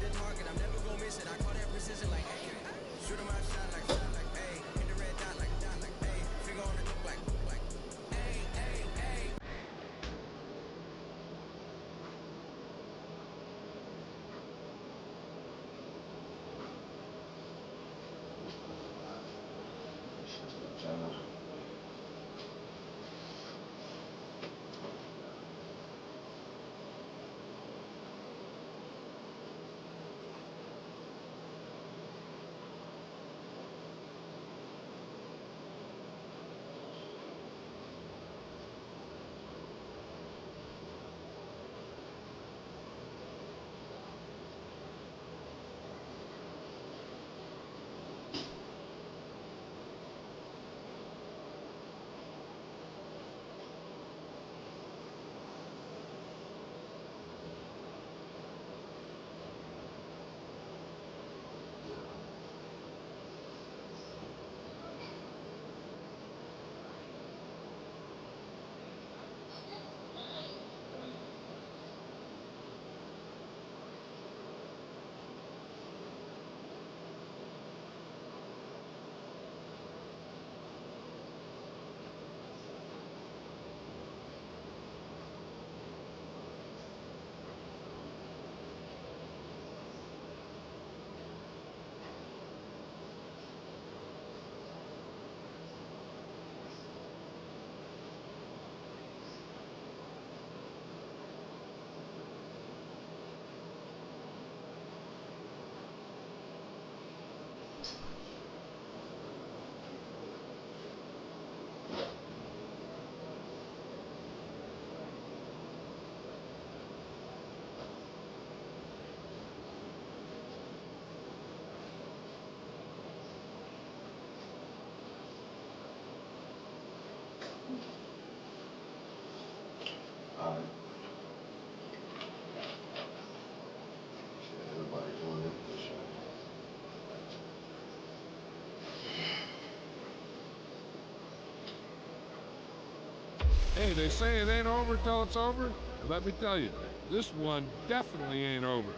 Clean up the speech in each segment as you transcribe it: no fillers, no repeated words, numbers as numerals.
the target, I'm never gonna miss it. I call that precision like, hey, shoot him out shot like, hey, hit the red dot like, hey, finger on the hook like, hey, hey, hey. Everybody doing it for sure. Hey, they say it ain't over till it's over. Let me tell you, this one definitely ain't over.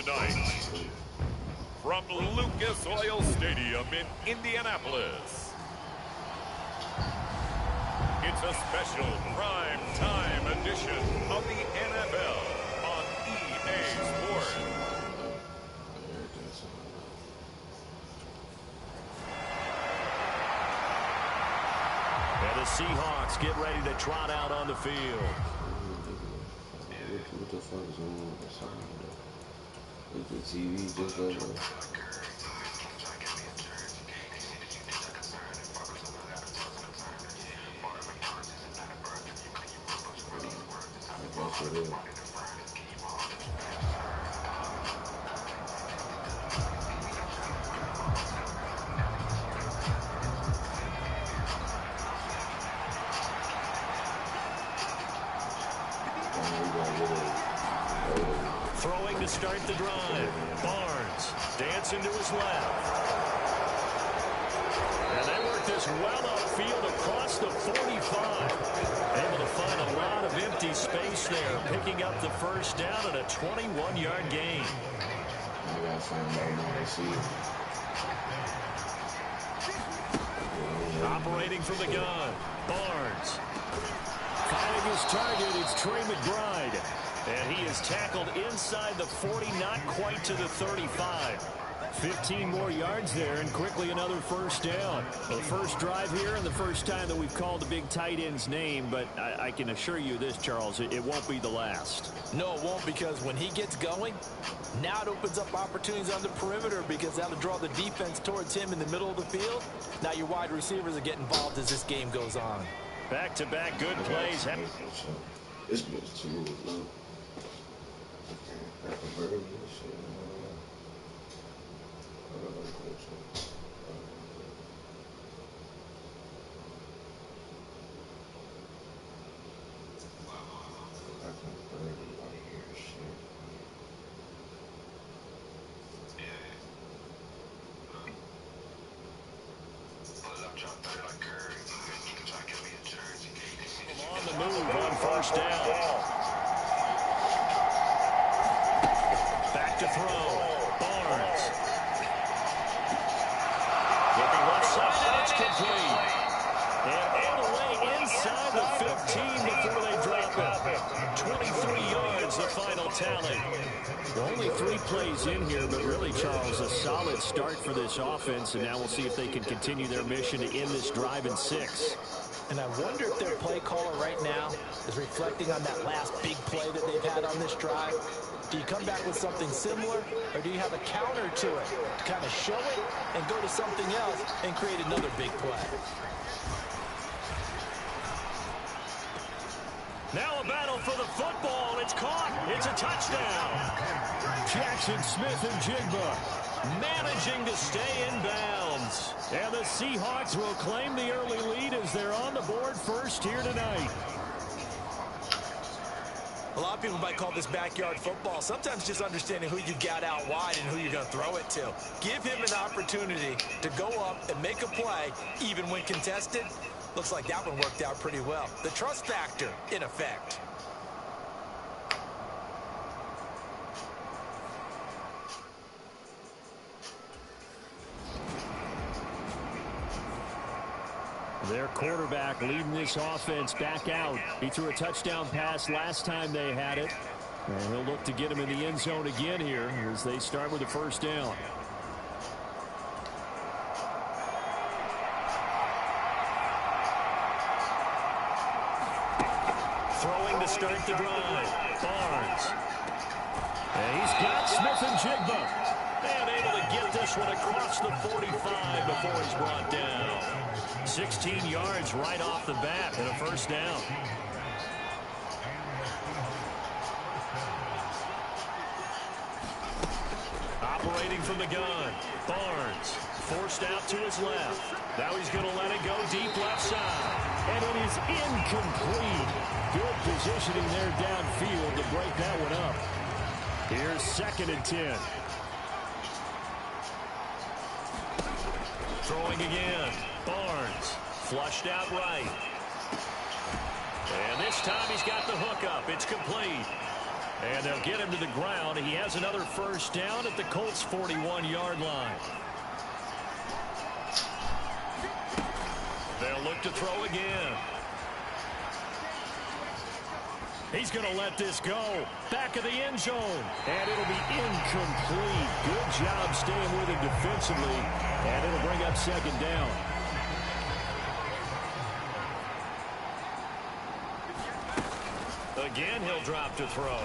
tonight, from Lucas Oil Stadium in Indianapolis, it's a special prime time edition of the NFL on EA Sports. And the Seahawks get ready to trot out on the field. What the fuck is on the TV just like that? That's what it is. Throwing to start the drive. Barnes dancing to his left. And they work this well upfield across the 45. Able to find a lot of empty space there, picking up the first down and a 21-yard gain. I got something right now. See. Operating from the gun. Barnes. Finding his target, it's Trey McBride. And he is tackled inside the 40, not quite to the 35. 15 more yards there, and quickly another first down. The first drive here and the first time that we've called the big tight end's name, but I can assure you this, Charles, it won't be the last. No, it won't, because when he gets going, now it opens up opportunities on the perimeter because that'll draw the defense towards him in the middle of the field. Now your wide receivers will get involved as this game goes on. Back-to-back good plays. This bitch too low. On the move on first down. Back to throw. Barnes. Looking left side, and it's complete. And all the way inside the 15 before they drop it. 23 yards, the final tally. Only 3 plays in here, but really, Charles, a solid start for this offense, and now we'll see if they can continue their mission to end this drive in 6. And I wonder if their play caller right now is reflecting on that last big play that they've had on this drive. Do you come back with something similar, or do you have a counter to it to kind of show it and go to something else and create another big play? Now a battle for the football. It's caught. It's a touchdown. Jackson Smith and Jigba managing to stay in bounds. And the Seahawks will claim the early lead as they're on the board first here tonight. A lot of people might call this backyard football. Sometimes just understanding who you got out wide and who you're going to throw it to. Give him an opportunity to go up and make a play, even when contested. Looks like that one worked out pretty well. The trust factor in effect. Their quarterback leading this offense back out. He threw a touchdown pass last time they had it. And he'll look to get him in the end zone again here as they start with the first down. Throwing to start the drive. Barnes. And he's got Smith and Jigba. And able to get this one across the 45 before he's brought down. 16 yards right off the bat and a first down. Operating from the gun. Barnes forced out to his left. Now he's going to let it go deep left side. And it is incomplete. Good positioning there downfield to break that one up. Here's 2nd and 10. Throwing again. Barnes flushed out right. And this time he's got the hook up. It's complete. And they'll get him to the ground. He has another first down at the Colts' 41-yard line. They'll look to throw again. He's going to let this go. Back of the end zone. And it'll be incomplete. Good job staying with him defensively. And it'll bring up second down. Again, he'll drop to throw.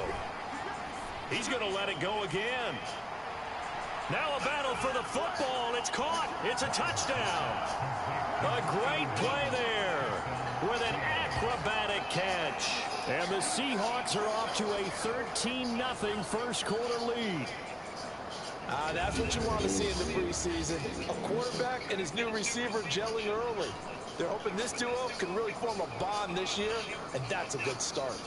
He's going to let it go again. Now a battle for the football. It's caught. It's a touchdown. A great play there with an acrobatic catch. And the Seahawks are off to a 13-0 first quarter lead. That's what you want to see in the preseason. A quarterback and his new receiver gelling early. They're hoping this duo can really form a bond this year, and that's a good start.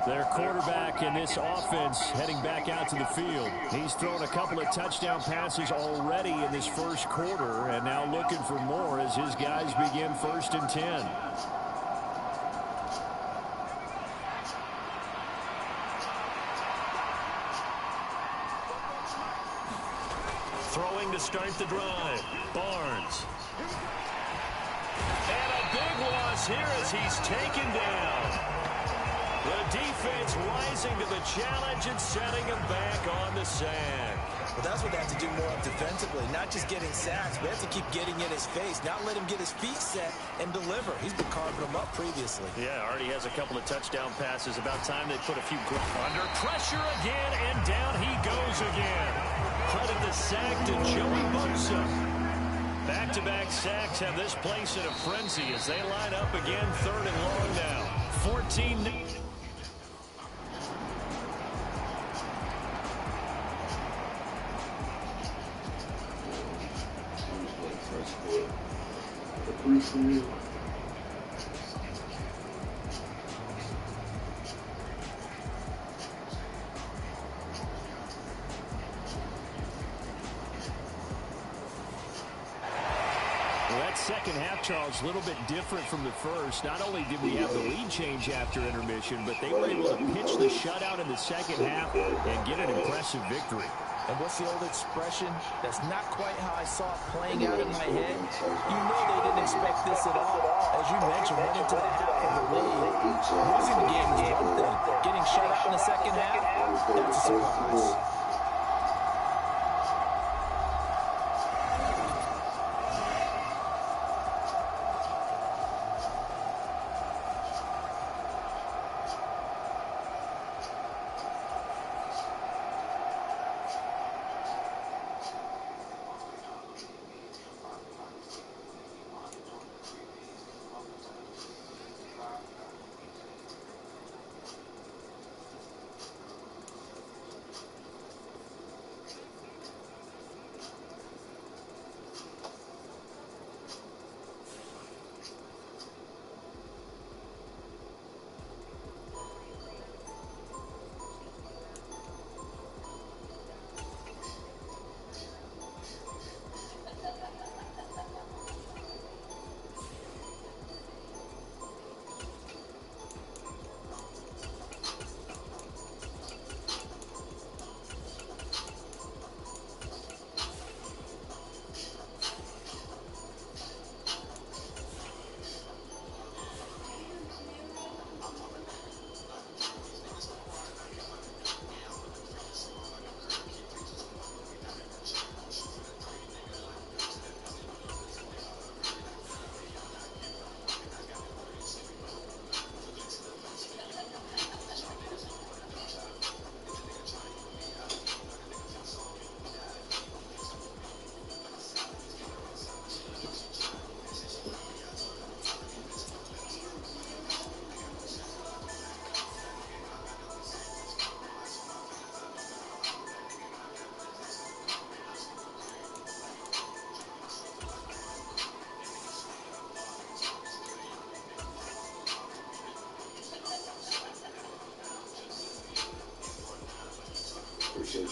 Their quarterback in this offense heading back out to the field. He's thrown a couple of touchdown passes already in this first quarter, and now looking for more as his guys begin 1st and 10. Throwing to start the drive. Barnes. And a big loss here as he's taken down. The defense rising to the challenge and setting him back on the sack. Well, that's what they have to do more of defensively, not just getting sacks. We have to keep getting in his face, not let him get his feet set and deliver. He's been carving them up previously. Yeah, already has a couple of touchdown passes. About time they put a few under pressure again, and down he goes again. Credit the sack to Joey Bosa. Back-to-back sacks have this place in a frenzy as they line up again 3rd and long now. 14. That second half, Charles, a little bit different from the first. Not only did we have the lead change after intermission, but they were able to pitch the shutout in the second half and get an impressive victory. And what's the old expression? That's not quite how I saw it playing out in my head. You know they didn't expect this at all. As you mentioned, went into the half of the lead. Losing the game is one thing. Getting shut out in the second half, that's a surprise.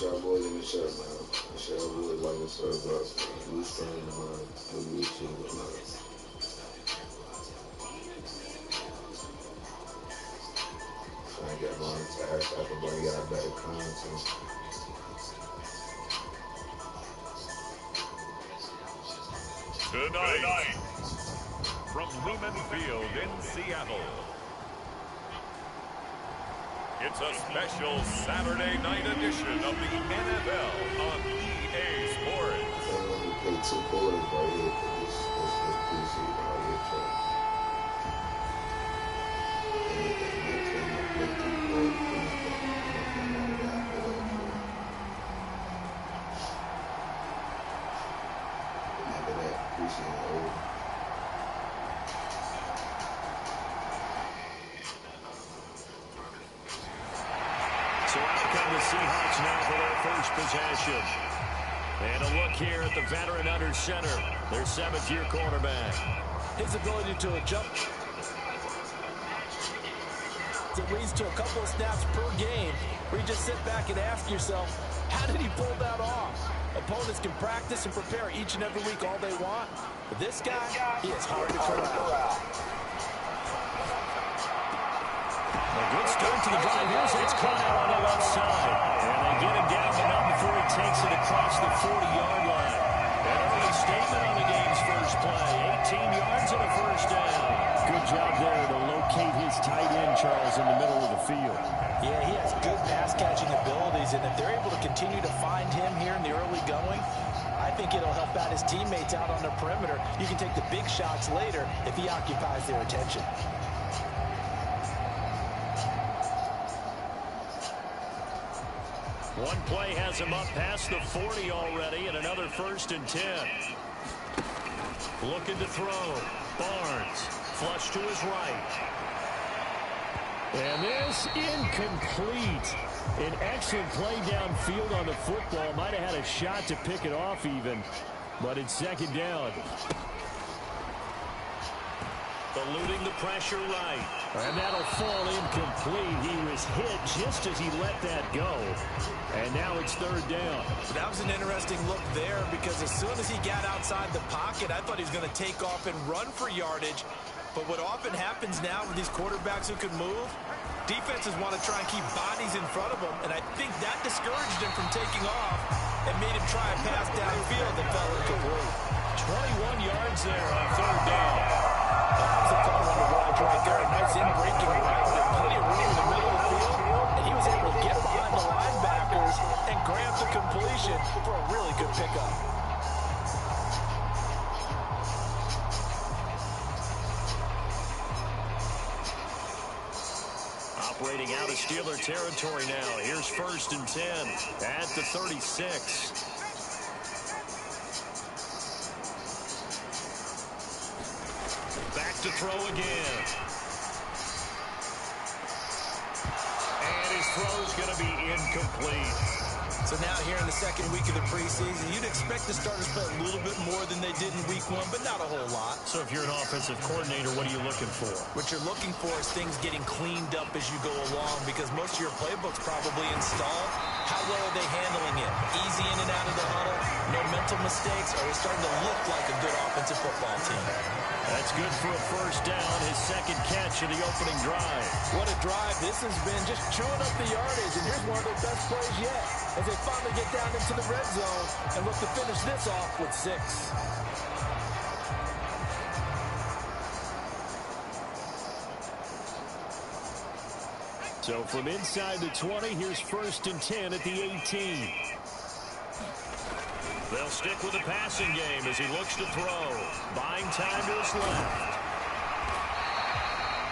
y'all boys in the shirt, man. I sure would like to serve up. We was staying in mind. We was too, man. I got going to ask everybody got better content. Tonight, from Lumen Field in Seattle, it's a special Saturday night edition of the NFL on EA Sports. We played 2 quarters right here for this preseason right here, Chuck. After that, preseason over. So out come the Seahawks now for their first possession. And a look here at the veteran under center, their 7th-year quarterback. His ability to adjust. It leads to a couple of snaps per game where you just sit back and ask yourself, how did he pull that off? Opponents can practice and prepare each and every week all they want. But this guy, he is hard to corral. A good start to the drive. It's caught out on the left side. And they get him down, but not before he takes it across the 40-yard line. An early statement on the game's first play. 18 yards and a first down. Good job there to locate his tight end, Charles, in the middle of the field. Yeah, he has good pass-catching abilities, and if they're able to continue to find him here in the early going, I think it'll help out his teammates out on the perimeter. You can take the big shots later if he occupies their attention. One play has him up past the 40 already, and another 1st and 10. Looking to throw. Barnes, flush to his right. And this incomplete. An excellent play downfield on the football. Might have had a shot to pick it off even, but it's 2nd down. Eluding the pressure right. And that'll fall incomplete. He was hit just as he let that go. And now it's 3rd down. That was an interesting look there because as soon as he got outside the pocket, I thought he was going to take off and run for yardage. But what often happens now with these quarterbacks who can move, defenses want to try and keep bodies in front of them. And I think that discouraged him from taking off and made him try a pass downfield that fell incomplete. 21 yards there on 3rd down. That was a tough one to watch right there. A nice in-breaking route with plenty of room in the middle of the field. And he was able to get behind the linebackers and grab the completion for a really good pickup. Operating out of Steeler territory now. Here's 1st and 10 at the 36. Back to throw again. And his throw's going to be incomplete. So now here in the 2nd week of the preseason, you'd expect the starters to play a little bit more than they did in week 1, but not a whole lot. So if you're an offensive coordinator, what are you looking for? What you're looking for is things getting cleaned up as you go along because most of your playbook's probably installed. How well are they handling it? Easy in and out of the huddle? No mental mistakes? Are they starting to look like a good offensive football team? That's good for a 1st down, his 2nd catch of the opening drive. What a drive this has been, just chewing up the yardage, and here's one of their best plays yet as they finally get down into the red zone and look to finish this off with 6. So from inside the 20, here's 1st and 10 at the 18. They'll stick with the passing game as he looks to throw. Buying time to his left.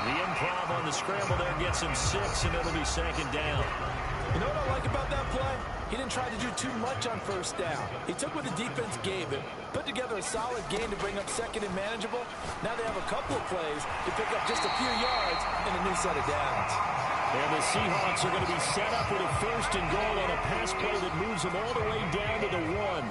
The improv on the scramble there gets him 6, and it'll be 2nd down. You know what I like about that play? He didn't try to do too much on 1st down. He took what the defense gave him, put together a solid game to bring up 2nd and manageable. Now they have a couple of plays to pick up just a few yards and a new set of downs. And the Seahawks are going to be set up with a 1st and goal on a pass play that moves them all the way down to the 1.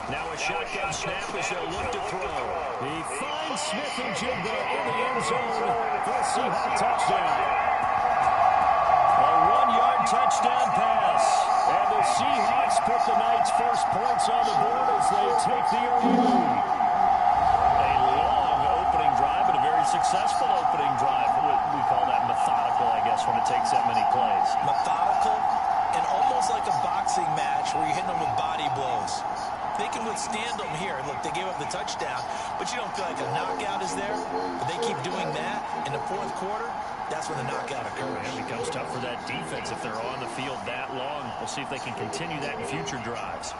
Now a shotgun snap as they'll look to throw. He finds Smith and Jigba in the end zone for a Seahawks touchdown. touchdown pass. And the Seahawks put the Knights' first points on the board as they take the early lead. A long opening drive, but a very successful opening drive. We call that methodical, I guess, when it takes that many plays. Methodical and almost like a boxing match where you're hitting them with body blows. They can withstand them here. Look, they gave up the touchdown, but you don't feel like a knockout is there. But they keep doing that in the fourth quarter. That's when the knockout occurs. It becomes tough for that defense if they're on the field that long. We'll see if they can continue that in future drives.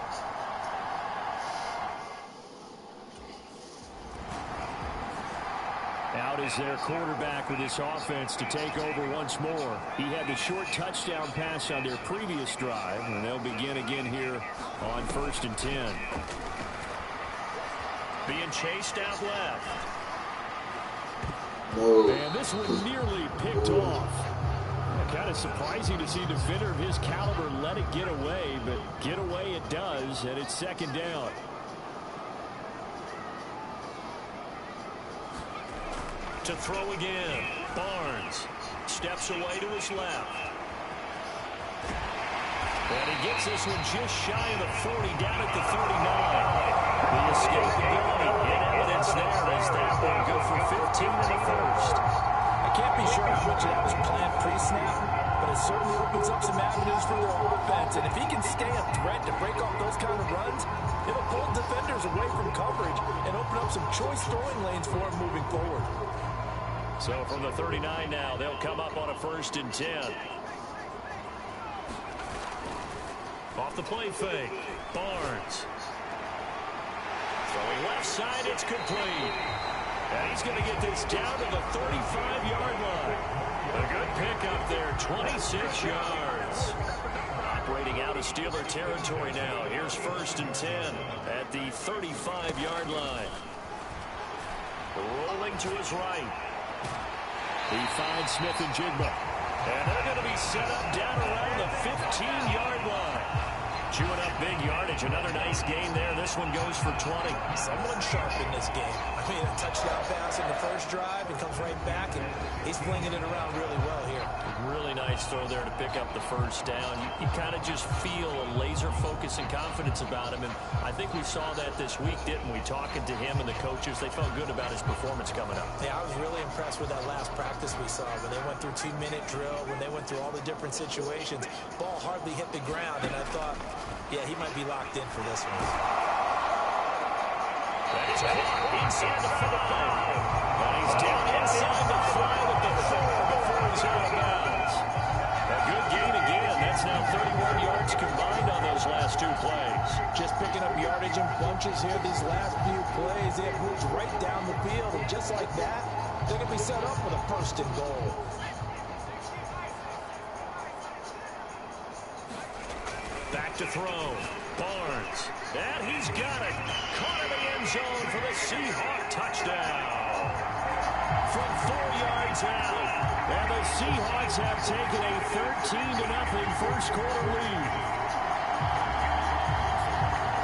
Out is their quarterback with this offense to take over once more. He had the short touchdown pass on their previous drive, and they'll begin again here on 1st and 10. Being chased out left. And this one nearly picked off. Kind of surprising to see a defender of his caliber let it get away, but get away it does, and it's 2nd down. To throw again. Barnes steps away to his left. And he gets this one just shy of the 40, down at the 39. The escapability in evidence there as that one good for 15 in the first. I can't be sure how much of that was planned pre-snap, but it certainly opens up some avenues for their offense. And if he can stay a threat to break off those kind of runs, it'll pull defenders away from coverage and open up some choice throwing lanes for him moving forward. So from the 39 now, they'll come up on a 1st and 10. Off the play fake. Barnes. Throwing left side, it's complete. And he's going to get this down to the 35-yard line. A good pickup there, 26 yards. Operating out of Steeler territory now. Here's 1st and 10 at the 35-yard line. Rolling to his right. He finds Smith and Jigba. And they're going to be set up down around the 15-yard line. Chewing up big yardage. Another nice gain there. This one goes for 20. Someone sharp in this game. I mean, a touchdown pass in the first drive and comes right back, and he's flinging it around really well here. Really nice throw there to pick up the first down. You kind of just feel a laser focus and confidence about him, and I think we saw that this week, didn't we? Talking to him and the coaches, they felt good about his performance coming up. Yeah, I was really impressed with that last practice we saw when they went through 2-minute drill, when they went through all the different situations. Ball hardly hit the ground, and I thought, yeah, he might be locked in for this one. That is caught inside the 5. And he's down inside the 5 at the 4 before he's out of bounds. A good gain again. That's now 31 yards combined on those last 2 plays. Just picking up yardage in bunches here these last few plays. They have moved right down the field, and just like that, they're going to be set up with a 1st and goal. Back to throw. Barnes. And he's got it. Caught in the end zone for the Seahawk touchdown. From 4 yards out. And the Seahawks have taken a 13-0 first quarter lead.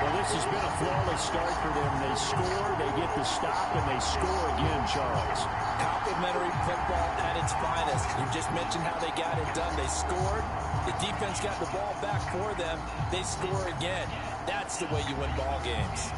Well, this has been a flawless start for them. They score, they get the stop, and they score again, Charles. Complimentary football at its finest. You just mentioned how they got it done. They scored. The defense got the ball back for them. They score again. That's the way you win ball games.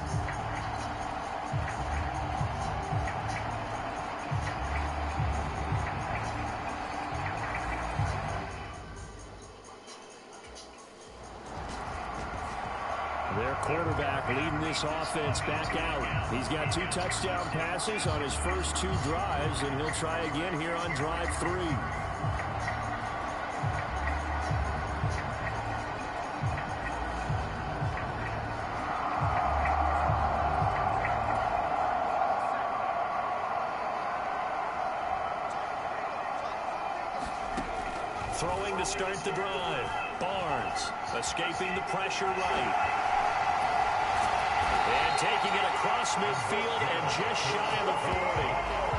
Their quarterback leading this offense back out. He's got 2 touchdown passes on his first 2 drives, and he'll try again here on drive 3. Throwing to start the drive. Barnes escaping the pressure right. And taking it across midfield and just shy of the 40.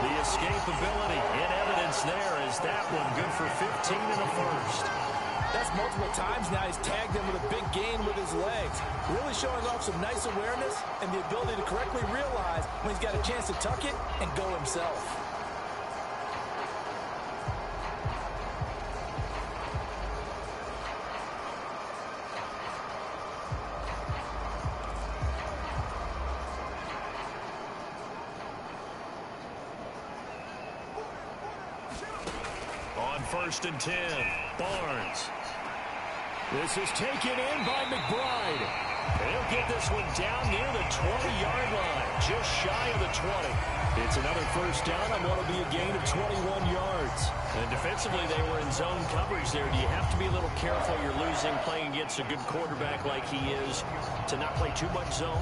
The escapability in evidence there is that one good for 15 in the first. That's multiple times now. He's tagged him with a big gain with his legs. Really showing off some nice awareness and the ability to correctly realize when he's got a chance to tuck it and go himself. first and 10. Barnes. This is taken in by McBride. He'll get this one down near the 20-yard line, just shy of the 20. It's another first down on what will be a gain of 21 yards. And defensively, they were in zone coverage there. Do you have to be a little careful? You're losing playing against a good quarterback like he is to not play too much zone?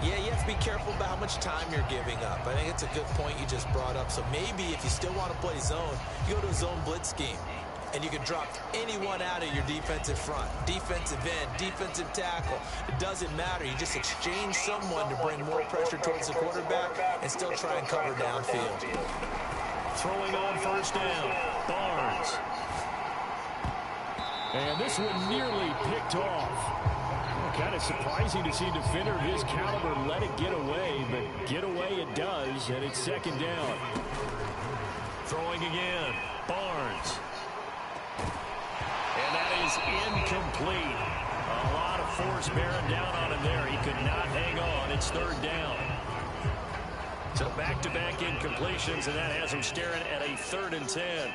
Yeah, you have to be careful about how much time you're giving up. I think it's a good point you just brought up. So maybe if you still want to play zone, you go to a zone blitz scheme. And you can drop anyone out of your defensive front. Defensive end, defensive tackle. It doesn't matter. You just exchange someone to bring more pressure towards the quarterback and still try and cover downfield. Throwing on first down. Barnes. And this one nearly picked off. Kind of surprising to see a defender of his caliber let it get away, but get away it does, and it's second down. Throwing again. Barnes. And that is incomplete. A lot of force bearing down on him there. He could not hang on. It's third down. So back-to-back incompletions, and that has him staring at a 3rd and 10.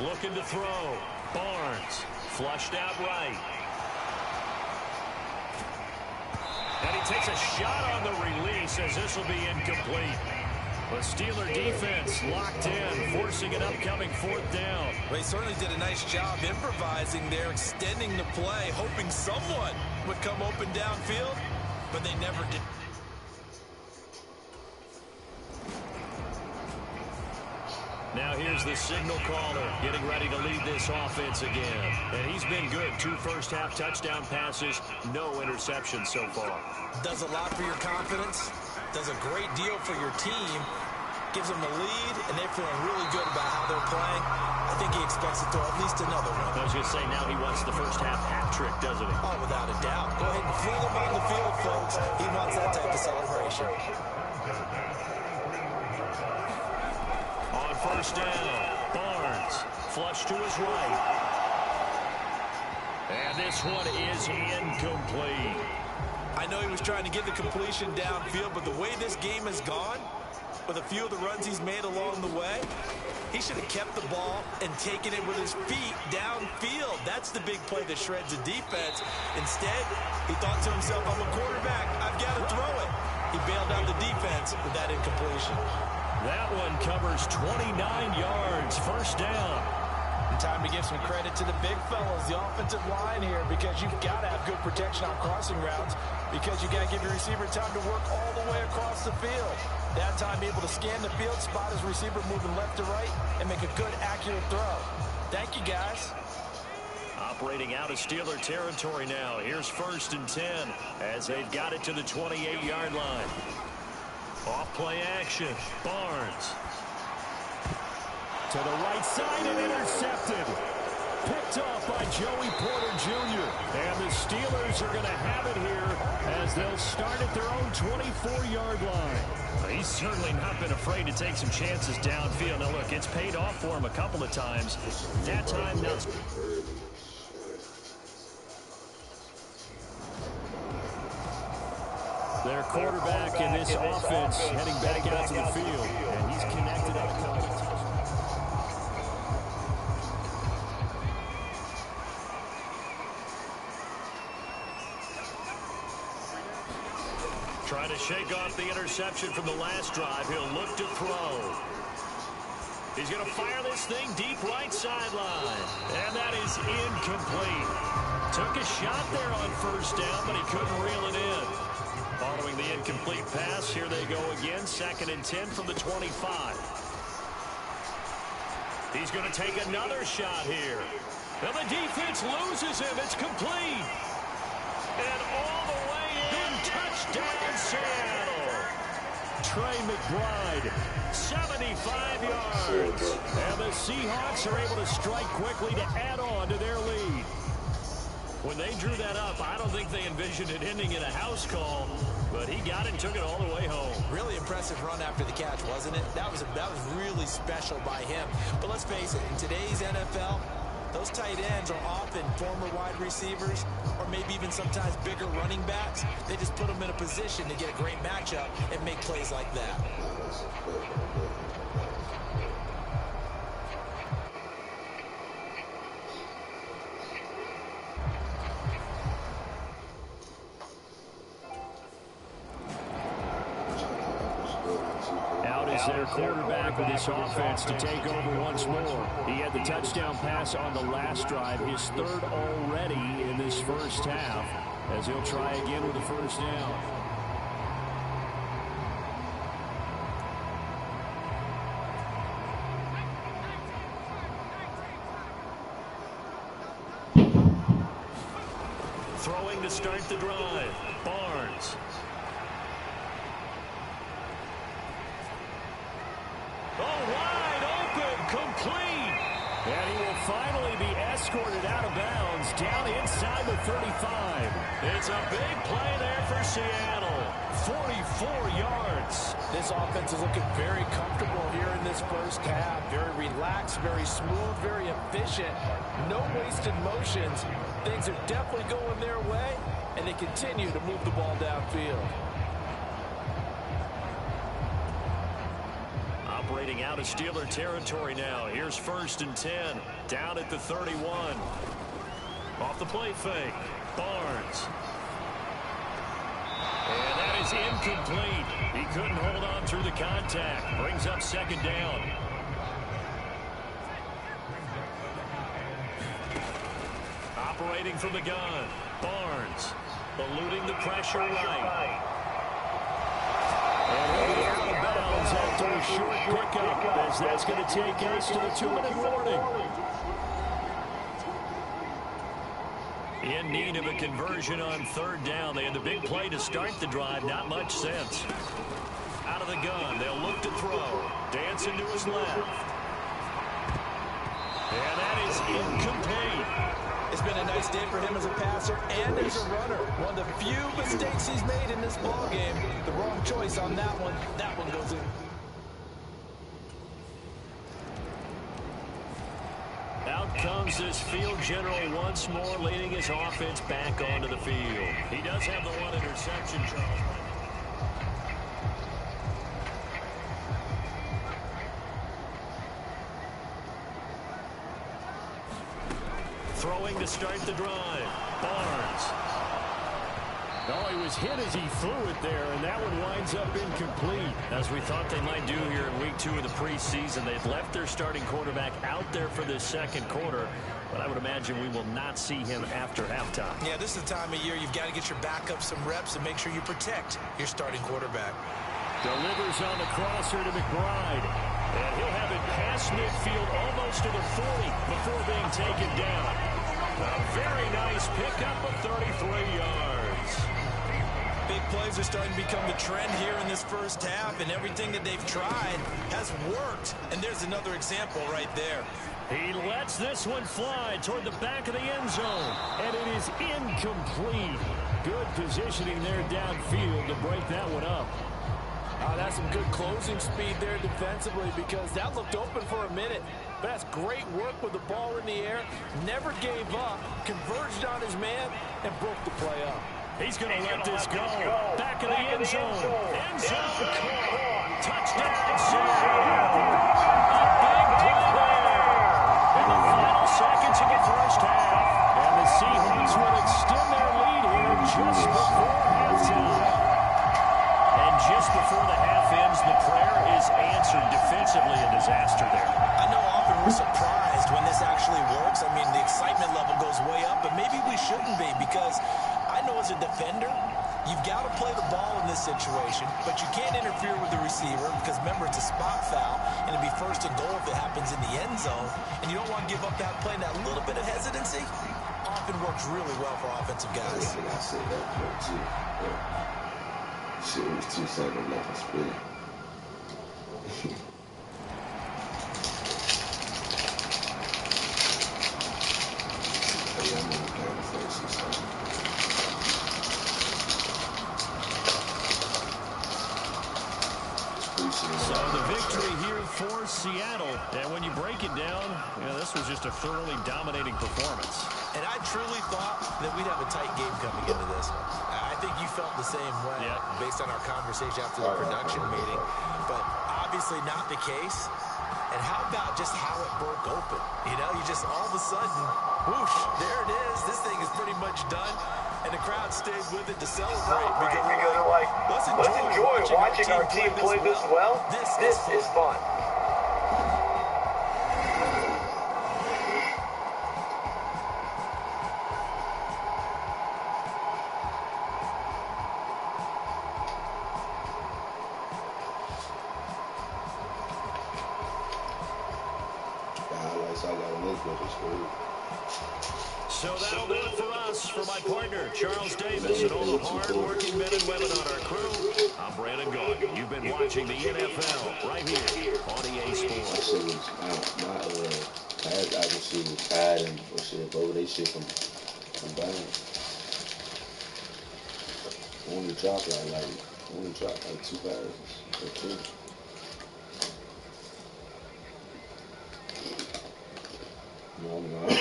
Looking to throw. Barnes. Flushed out right. And he takes a shot on the release as this will be incomplete. The Steeler defense locked in, forcing an upcoming 4th down. Well, he certainly did a nice job improvising there, extending the play, hoping someone would come open downfield, but they never did. Now here's the signal caller getting ready to lead this offense again. And he's been good. 2 first-half touchdown passes, no interceptions so far. Does a lot for your confidence. Does a great deal for your team. Gives them a lead, and they're feeling really good about how they're playing. I think he expects to throw at least another one. I was going to say, now he wants the first-half hat trick, doesn't he? Oh, without a doubt. Go ahead and fling him on the field, folks. He wants that type of celebration. On first down, Barnes. Flush to his right. And this one is incomplete. I know he was trying to get the completion downfield, but the way this game has gone, with a few of the runs he's made along the way, he should have kept the ball and taken it with his feet downfield. That's the big play that shreds the defense. Instead, he thought to himself, I'm a quarterback, I've got to throw it. He bailed out the defense with that incompletion. That one covers 29 yards, first down. Time to give some credit to the big fellas, the offensive line here, because you've got to have good protection on crossing routes, because you got to give your receiver time to work all the way across the field. That time able to scan the field, spot his receiver moving left to right, and make a good, accurate throw. Thank you, guys. Operating out of Steeler territory now. Here's first and 10 as they've got it to the 28-yard line. Off play action. Barnes. To the right side and intercepted. Picked off by Joey Porter Jr. And the Steelers are going to have it here as they'll start at their own 24-yard line. He's certainly not been afraid to take some chances downfield. Now, look, it's paid off for him a couple of times. That time, now. Their quarterback in this offense heading back out to the field. And he's connected up a couple of times. Trying to shake off the interception from the last drive. He'll look to throw. He's going to fire this thing deep right sideline. And that is incomplete. Took a shot there on first down, but he couldn't reel it in. Following the incomplete pass, here they go again. 2nd and 10 from the 25. He's going to take another shot here. Now the defense loses him. It's complete. And all the way in, touchdown Seattle. Trey McBride, 75 yards. And the Seahawks are able to strike quickly to add on to their lead. When they drew that up, I don't think they envisioned it ending in a house call, but he got it and took it all the way home. Really impressive run after the catch, wasn't it? That was really special by him. But let's face it, in today's NFL, those tight ends are often former wide receivers or maybe even sometimes bigger running backs. They just put them in a position to get a great matchup and make plays like that. their quarterback with this offense to take over once more. He had the touchdown pass on the last drive, his third already in this first half, as he'll try again with the first down. Throwing to start the drive, Barnes. Oh, wide open, complete. And he will finally be escorted out of bounds down inside the 35. It's a big play there for Seattle. 44 yards. This offense is looking very comfortable here in this first half. Very relaxed, very smooth, very efficient. No wasted motions. Things are definitely going their way, and they continue to move the ball downfield. Operating out of Steeler territory now. Here's 1st and 10. Down at the 31. Off the play fake. Barnes. And that is incomplete. He couldn't hold on through the contact. Brings up 2nd down. Operating from the gun. Barnes. Eluding the pressure right. And he'll be out of bounds after a short pickup, as that's going to take us to the 2-minute warning. In need of a conversion on 3rd down. They had the big play to start the drive. Not much sense. Out of the gun. They'll look to throw. Dancing to his left. And that is incomplete. It's been a nice day for him as a passer and as a runner. One of the few mistakes he's made in this ballgame. The wrong choice on that one. That one goes in. Out comes this field general once more, leading his offense back onto the field. He does have the 1 interception, Charles. Throwing to start the drive. Barnes. Oh, he was hit as he threw it there, and that one winds up incomplete. As we thought they might do here in week 2 of the preseason, they've left their starting quarterback out there for this 2nd quarter, but I would imagine we will not see him after halftime. Yeah, this is the time of year you've got to get your backup some reps and make sure you protect your starting quarterback. Delivers on the crosser to McBride. And he'll have it past midfield almost to the 40 before being taken down. A very nice pickup of 33 yards. Big plays are starting to become the trend here in this first half, and everything that they've tried has worked. And there's another example right there. He lets this one fly toward the back of the end zone, and it is incomplete. Good positioning there downfield to break that one up. That's some good closing speed there defensively, because that looked open for a minute. But that's great work with the ball in the air. Never gave up, converged on his man, and broke the play up. He's going to let this go. Back of the end zone. End zone caught. Touchdown, Seattle. A big play there in the final seconds of the first half. And the Seahawks will extend their lead here just before halftime. And just before the half ends, the prayer is answered. Defensively, a disaster there. I know often we're surprised when this actually works. I mean, the excitement level goes way up, but maybe we shouldn't be, because I know as a defender, you've got to play the ball in this situation, but you can't interfere with the receiver because, remember, it's a spot foul, and it'd be 1st and goal if it happens in the end zone, and you don't want to give up that play. And that little bit of hesitancy often works really well for offensive guys. I think I said that part too. Yeah. Shit was 2 seconds left. I spit it. So the victory here for Seattle. And when you break it down, this was just a thoroughly dominating performance. And I truly thought that we'd have a tight game coming into this one. I think you felt the same way based on our conversation after the production meeting. But obviously not the case. And how about just how it broke open? You know, you just all of a sudden, whoosh, there it is. This thing is pretty much done. and the crowd stayed with it to celebrate because they're like, let's enjoy watching our team play this well. This is fun. So that'll do it for us. For my partner, Charles Davis, and all the hard-working men and women on our crew, I'm Brandon Gordon. You've been watching the NFL right here on EA Sports. My pass accuracy was tied and shit, both they shit from down. Only dropped like 2 passes or 2. No, I'm not.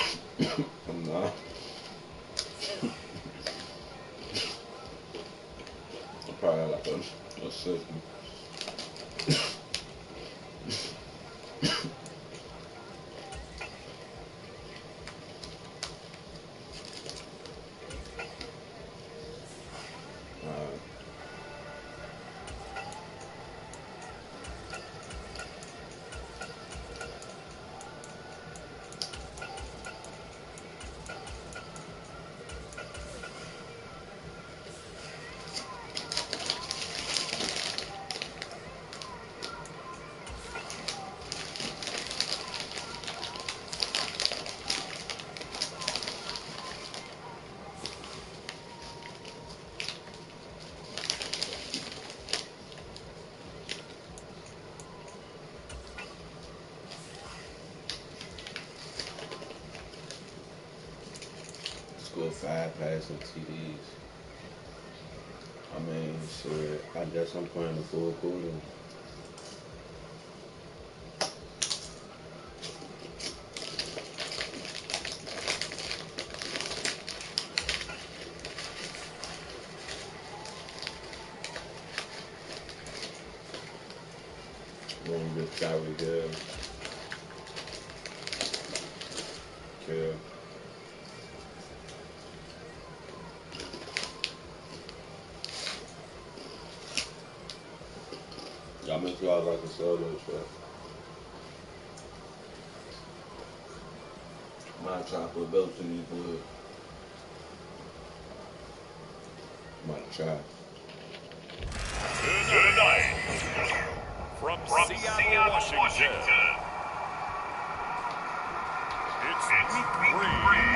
I'm not. I'm probably like a 60. Scored 5 passing TDs. I mean, shit, I guess I'm playing the full quarter. One good shot we good. Kill. Y'all make sure I like a solo truck. I'm not trying to put belts in these woods. I'm about to try. Good night. From Seattle, Washington. It's week 3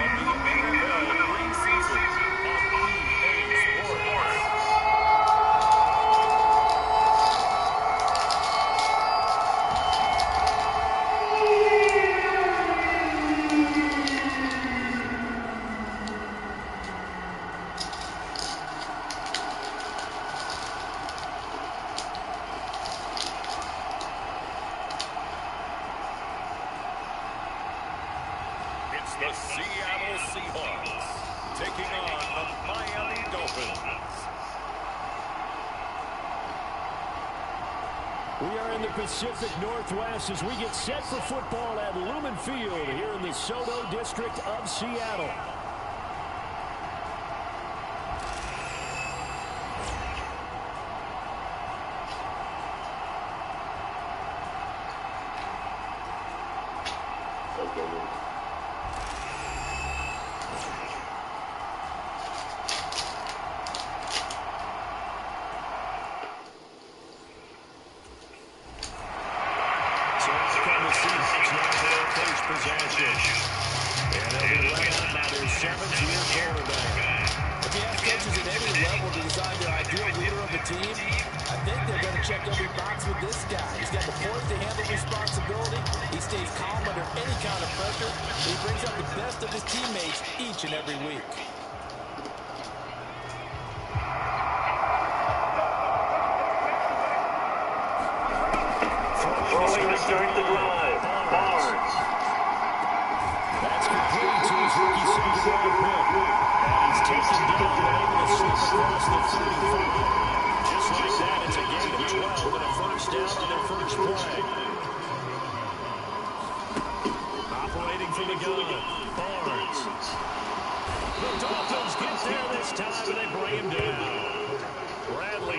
of the NFL preseason on EA Sports. The Seattle Seahawks taking on the Miami Dolphins. We are in the Pacific Northwest as we get set for football at Lumen Field here in the Soto district of Seattle.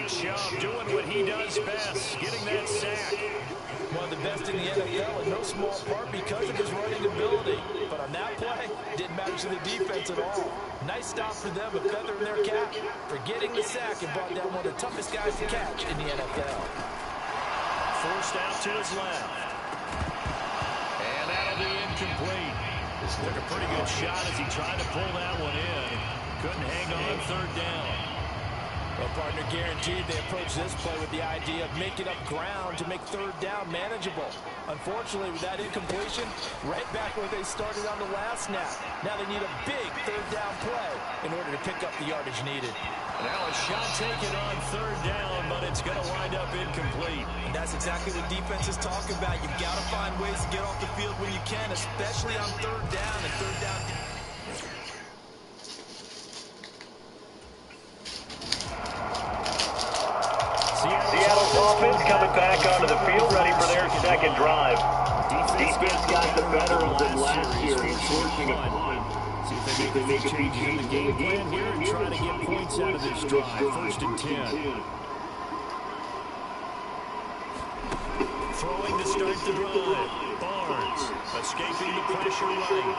Big Chubb doing what he does best, getting that sack. One of the best in the NFL, in no small part because of his running ability. But on that play, didn't matter to the defense at all. Nice stop for them, a feather in their cap for getting the sack and brought down one of the toughest guys to catch in the NFL. Forced out to his left. And that'll be incomplete. Took a pretty good shot as he tried to pull that one in. Couldn't hang on third down. Well, partner, guaranteed they approach this play with the idea of making up ground to make third down manageable. Unfortunately, with that incompletion, right back where they started on the last snap. Now they need a big third down play in order to pick up the yardage needed. Now a shot taken on third down, but it's going to wind up incomplete. And that's exactly what defenses talk about. You've got to find ways to get off the field when you can, especially on third down and third down. Seattle's offense coming back onto the field, ready for their second drive. Defense got the better of them last year, forcing a punt. See if they make a few changes in the game plan here and try to get points out of this drive. First and 10. Throwing to start the drive. Barnes escaping the pressure right.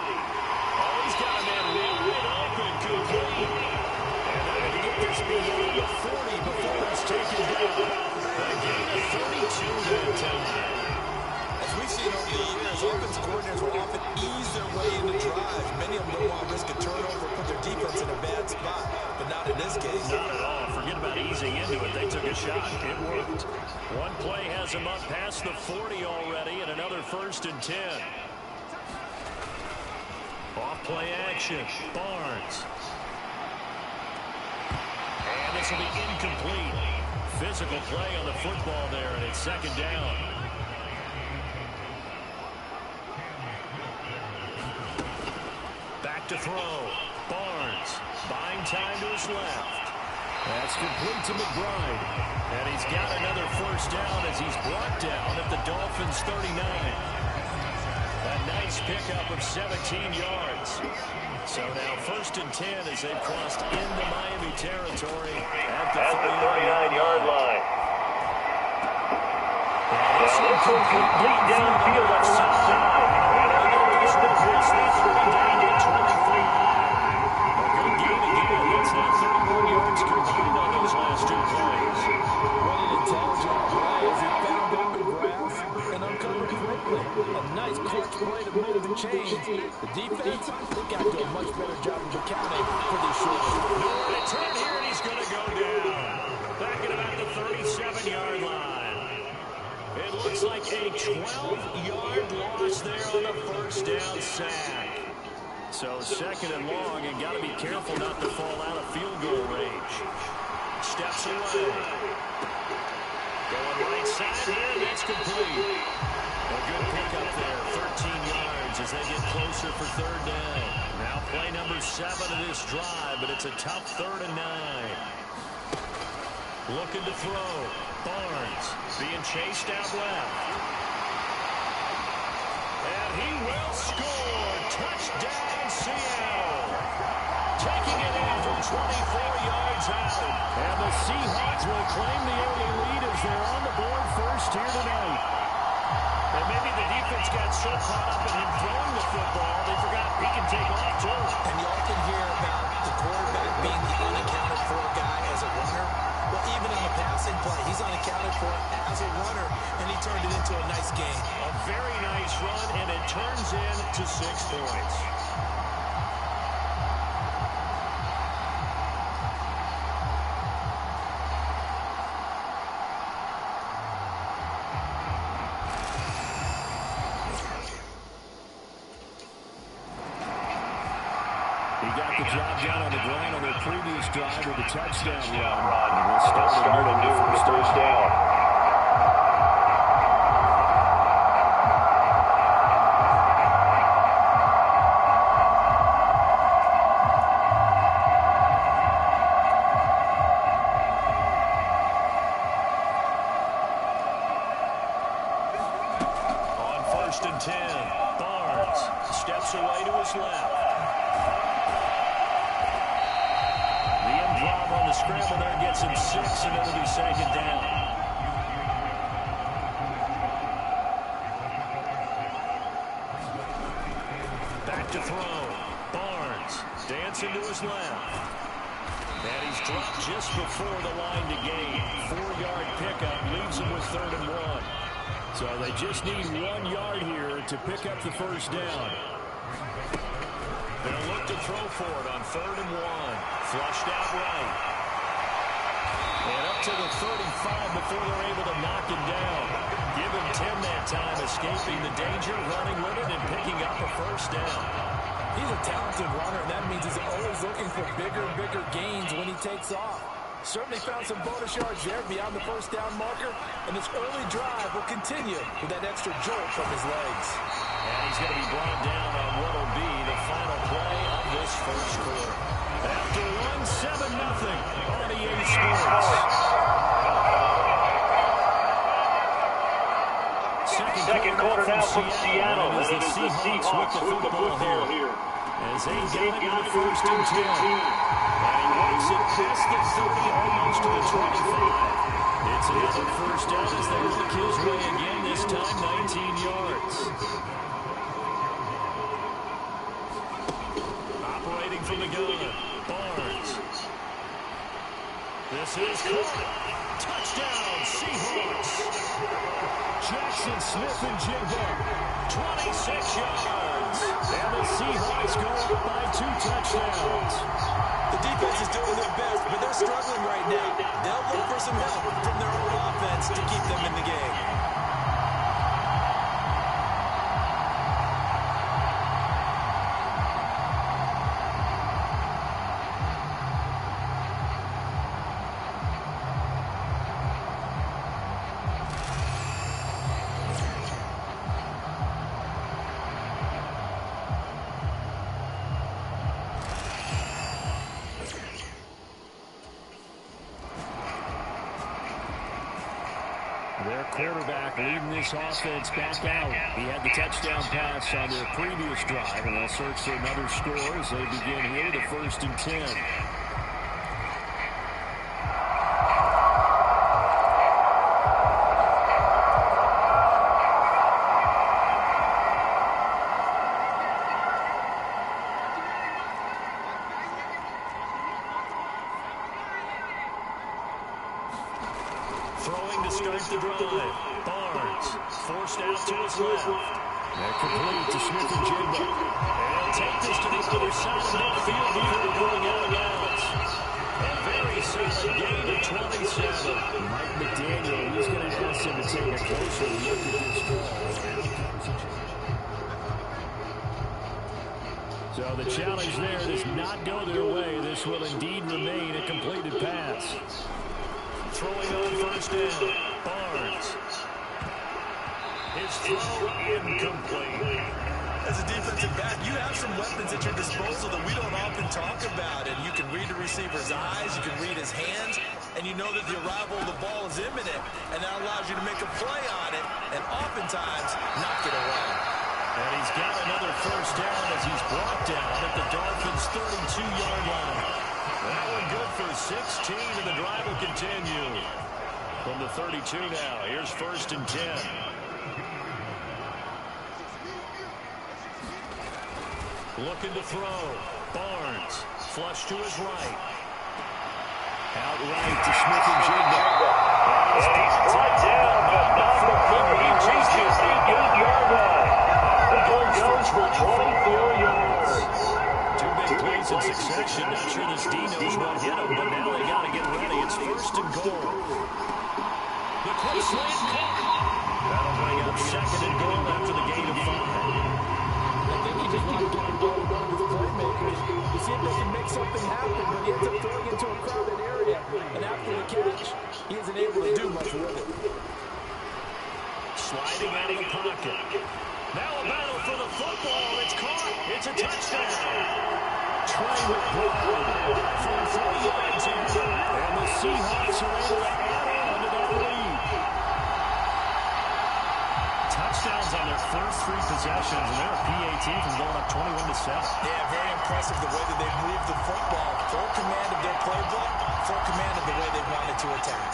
Oh, he's got a man wide open, complete. And they're going to get this beyond the 40 before it's taken down. A gain of 32 that time. As we've seen over the years, offensive coordinators will often ease their way into drives. Many of them don't want to risk a turnover, put their defense in a bad spot, but not in this case. Not at all. Forget about easing into it. They took a shot. It worked. One play has them up past the 40 already, and another first and 10. Off play action. Barnes. And this will be incomplete. Physical play on the football there, and it's second down. Back to throw. Barnes buying time to his left. That's complete to McBride. And he's got another first down as he's brought down at the Dolphins' 39. A nice pickup of 17 yards. So now first and 10 as they've crossed into Miami territory at the 39-yard line. And this one complete downfield on the left side. And they're going to push the pass the 39 to 25. A good game again. That's now 31 yards combined on those last two plays. What an intelligent play as he found open grass and uncovered quickly. A nice clutch play to move the chains. The defense, they got to do a much better job of accounting for these short. Nowhere to turn here, and he's going to go down. Back at about the 37-yard line. It looks like a 12-yard loss there on the first down sack. So second and long, and got to be careful not to fall out of field goal range. Steps away. Going right side here, that's complete. A good pickup there, 13 yards as they get closer for third down. Now play number 7 of this drive, but it's a tough 3rd and 9. Looking to throw. Barnes being chased out left. And he will score. Touchdown, Seattle. Taking it in from 24 yards out. And the Seahawks will claim the early lead as they're on the board first here tonight. And maybe the defense got so caught up in him throwing the football, they forgot he can take off too. And you often hear about the quarterback being the unaccounted for guy as a runner. Well, even in the passing play, he's unaccounted for as a runner, and he turned it into a nice game. A very nice run, and it turns into 6 points. He got the job done on the ground on their previous drive with a touchdown run. And we'll start a new first down. On first and 10, Barnes steps away to his left. On the scramble there gets him 6 and it'll be second down. Back to throw. Barnes dancing to his left. And he's dropped just before the line to gain. 4-yard pickup leaves him with 3rd and 1. So they just need 1 yard here to pick up the first down. They'll look to throw for it on 3rd and 1. Flushed out right. And up to the 35 before they're able to knock him down. Give him 10 that time, escaping the danger, running with it, and picking up a first down. He's a talented runner, and that means he's always looking for bigger and bigger gains when he takes off. Certainly found some bonus yards there beyond the first down marker, and this early drive will continue with that extra jolt from his legs. And he's going to be brought down on what will be the final play of this first quarter. After 1-7-0 on EA Sports. Second quarter now from Seattle, and it is the Seahawks with the football here. As they got it with 1st and 10. And he walks it past the 30, almost to the 25. It's another first down as they look his way again, this time 19 yards. Operating from the gun, Barnes. This is caught. Touchdown, Seahawks. Jackson Smith and Jigba, 26 yards. And the Seahawks go up by 2 touchdowns. The defense is doing their best, but they're struggling right now. They'll look for some help from their own offense to keep them in the game. Their quarterback leading this offense back out. He had the touchdown pass on their previous drive, and they'll search for another score as they begin here to 1st and 10. Throwing to start the drive. Barnes forced out to his left. They're complete to Smith and Jigba. And take this to the other side of midfield before going out of bounds. A very solid gain of 27. Mike McDaniel, he's going to ask him to take a closer look at this call. So the challenge there does not go their way. This will indeed remain a completed pass. Throwing on 1st down, Barnes. His throw incomplete. As a defensive back, you have some weapons at your disposal that we don't often talk about. And you can read the receiver's eyes, you can read his hands, and you know that the arrival of the ball is imminent. And that allows you to make a play on it, and oftentimes knock it away. And he's got another first down as he's brought down at the Dolphins' 32-yard line. That one good for 16, and the drive will continue. From the 32 now, here's 1st and 10. Looking to throw. Barnes, flush to his right. Out right to Smith and Jigba. And he's brought down, but not before he reaches the 8-yard line. The ball goes for 24 yards. Two plays in succession. Not sure this D knows what hit him, but now they got to get ready. It's 1st and goal. The quick slant caught. That'll bring up 2nd and goal after the gain of 5. I think he just wanted to get the ball done with the playmakers to see if they can make something happen when he ends up throwing into a crowded area. And after the catch, he isn't able to do much with it. Sliding out of the pocket. Now a battle for the football. It's caught. It's a touchdown. Trey McBride from 3 yards in. And the Seahawks are able to add on to that lead. Touchdowns on their first 3 possessions, and they're a PAT from going up 21-7. Yeah, very impressive the way that they've moved the football. Full command of their playbook, full command of the way they want to ready to attack.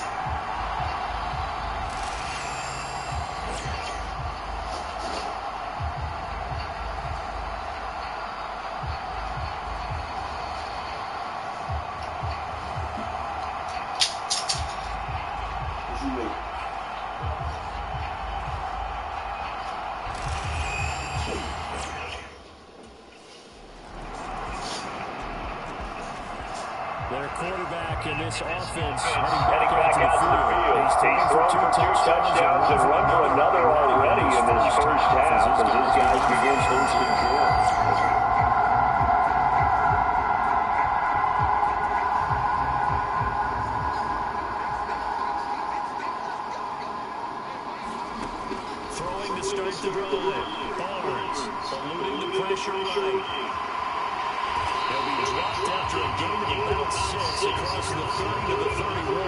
Their quarterback in this offense heading back out to the field. He's thrown for two touchdowns and run for another already in this first half as his guys begin first and short. Throwing to start the drive. Barnes eluding the pressure right. They'll be dropped after a gain of about 6 across the 30 to the 31.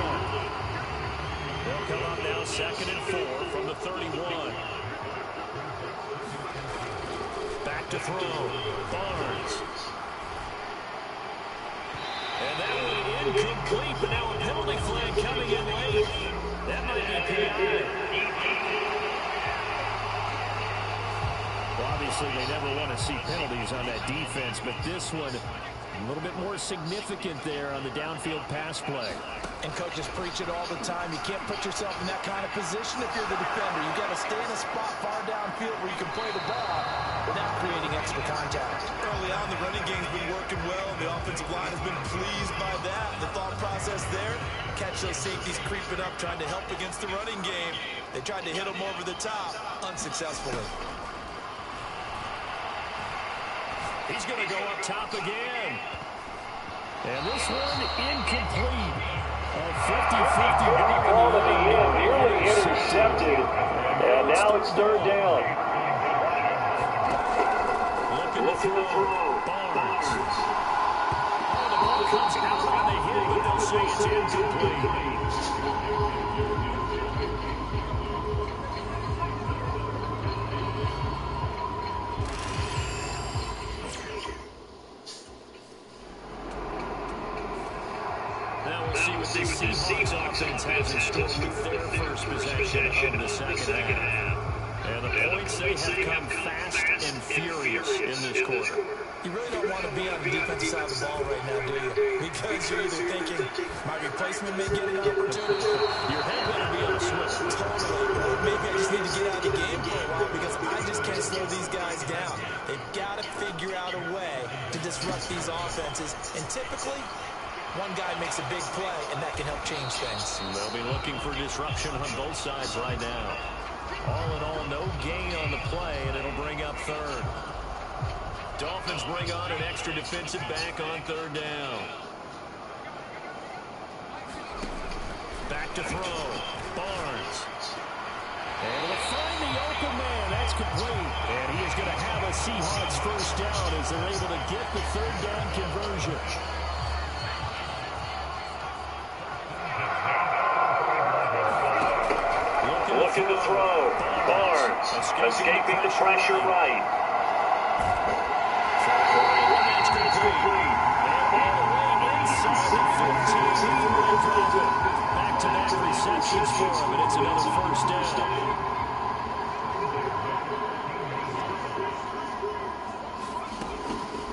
They'll come up now 2nd and 4 from the 31. Back to throw. Barnes. And that one incomplete, but now a penalty flag coming in late. That might be PI. Well, obviously, they never want to see penalties on that defense, but this one a little bit more significant there on the downfield pass play. And coaches preach it all the time. You can't put yourself in that kind of position if you're the defender. You got to stay in a spot far downfield where you can play the ball without creating extra contact. Early on, the running game's been working well. The offensive line has been pleased by that. The thought process there, catch those safeties creeping up, trying to help against the running game. They tried to hit them over the top, unsuccessfully. He's going to go up top again. And this one incomplete. A 50-50 ball at the end, nearly intercepted. And now it's third down. Looking to throw. Barnes. Oh, the ball comes out on the hit, but they'll say it's incomplete. See what the Seahawks offense has in store with their first possession of the second half. And the points, they have come fast and furious in this quarter. You really don't want to be on the defensive side of the ball right now, do you? Because you're either thinking, my replacement may get an opportunity. Your head better be on a switch. Totally. Or maybe I just need to get out of the game for a while because I just can't slow these guys down. They've got to figure out a way to disrupt these offenses. And typically, one guy makes a big play, and that can help change things. They'll be looking for disruption on both sides right now. All in all, no gain on the play, and it'll bring up third. Dolphins bring on an extra defensive back on third down. Back to throw. Barnes. And he'll find the open man. That's complete. And he is going to have a Seahawks first down as they're able to get the third down conversion. Looking to throw. Barnes escaping the pressure right. That's complete. And all the way inside the 15. Back-to-back receptions for him, and it's another first down.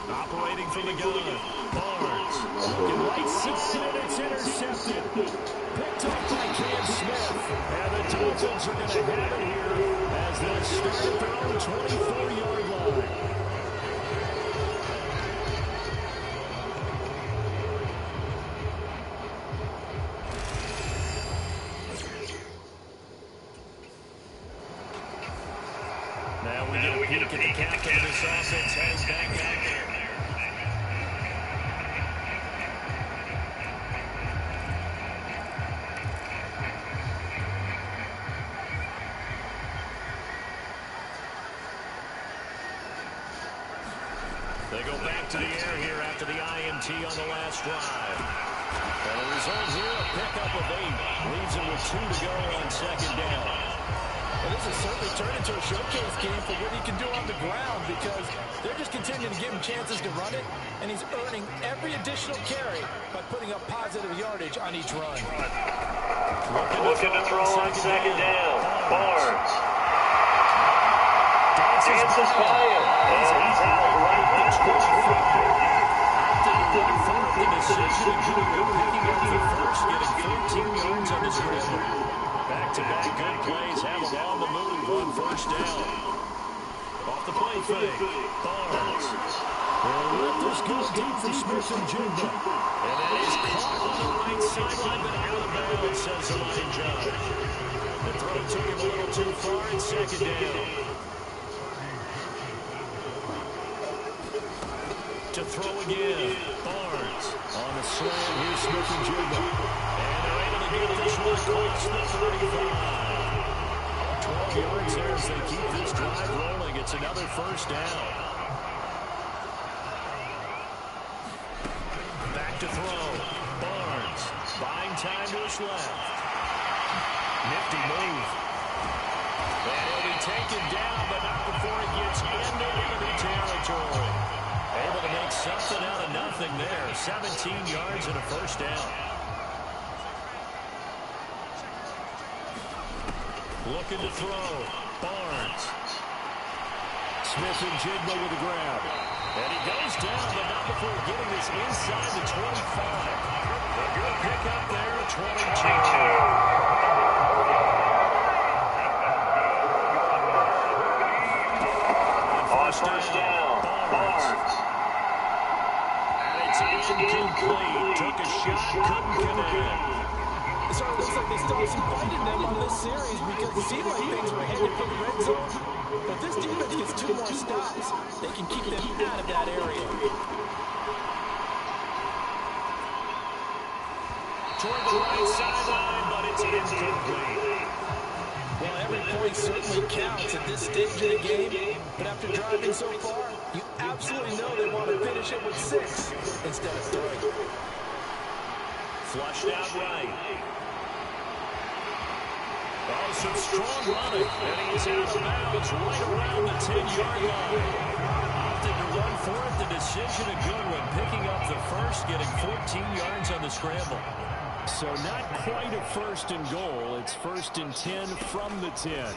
Operating from the gun. Barnes. Looking right side, and it's intercepted. Picked up by Cam Smith. And the Dolphins are going to have it here as they start at their own 24-yard line. Now we get a peek at the captain of this offense heading back out there. They go back to the air here after the INT on the last drive. And the result here, a pickup of 8. Leaves them with 2 to go on second down. Well, this has certainly turned into a showcase game for what he can do on the ground because they're just continuing to give him chances to run it, and he's earning every additional carry by putting up positive yardage on each run. Looking to throw on second down. Barnes. Dances by him. And he's out right at 25. The decision picking up the first, getting 14 yards on the scramble. Back-to-back good plays have them on the move on first down. Off the play fake, Barnes. They'll let this go deep for Smith and Jigba. And that is caught on the right sideline, but out of bounds, says the line judge. The throw took him a little too far in second down. To throw again, Barnes on the slam. Here's Smith and Jigba. And they're able to get this one across the 35. 12 yards there as they keep this drive rolling. It's another first down. Back to throw. Barnes buying time to his left. Nifty move. And he'll be taken down, but not before he gets into enemy territory. Able to make something out of nothing there. 17 yards and a first down. Looking to throw. Barnes. Smith and Jigba with a grab. And he goes down, but not before getting this inside the 25. A good pick up there at 22. On first down, Barnes. It's incomplete. Took a shot, couldn't connect. It sort of looks like they still have some fight in them on this series because it seemed like things were headed for the red zone. But this defense gets 2 more stops. They can keep them out of that area. Toward the right sideline, but it's incomplete. Well, every point certainly counts at this stage of the game. But after driving so far, you absolutely know they want to finish it with 6 instead of 3. Flushed out right. Oh, some strong running. And he's out of bounds right around the 10-yard line. Opted to run for it. The decision a good one. Picking up the first, getting 14 yards on the scramble. So not quite a first and goal. It's first and 10 from the 10.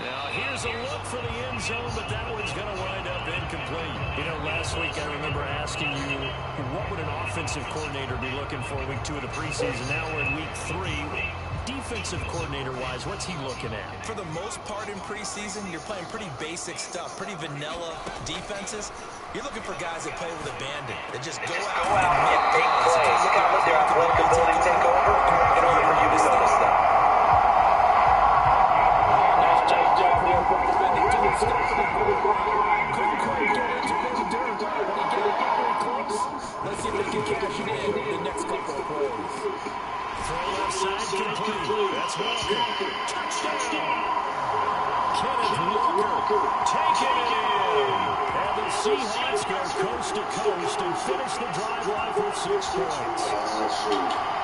Now here's a look for the end zone, but that one's going to wind up incomplete. You know, last week I remember asking you, what would an offensive coordinator be looking for week 2 of the preseason? Now we're in week 3. Defensive coordinator-wise, what's he looking at? For the most part in preseason, you're playing pretty basic stuff, pretty vanilla defenses. You're looking for guys that play with abandon, that just go out and make plays. Look at what their athletic ability take over in order for you to notice that. Nice job there from defending team. Couldn't quite get into the dirt. When he get it very close, let's see if they can cash it in the next couple of plays. Throw left side complete. That's Walker. Touchdown. Kenneth Walker taking it in. And the Seahawks go coast to coast and finish the drive live with 6 points.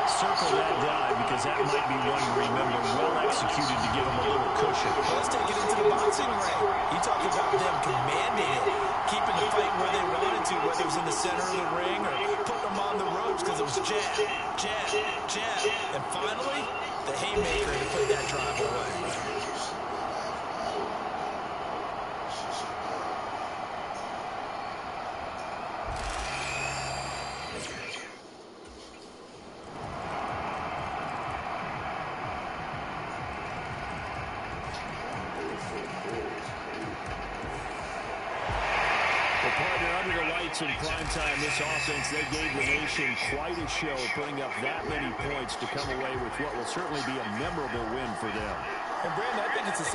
Circle that die because that might be one to remember. Well executed to give them a little cushion. Let's take it into the boxing ring. You talk about them commanding it, keeping the fight where they wanted to, whether it was in the center of the ring or putting them on the ropes because it was jab, jab, jab. And finally, the haymaker to put that drive away. In prime time, this offense, they gave the nation quite a show, putting up that many points to come away with what will certainly be a memorable win for them. And Brandon, I think it's a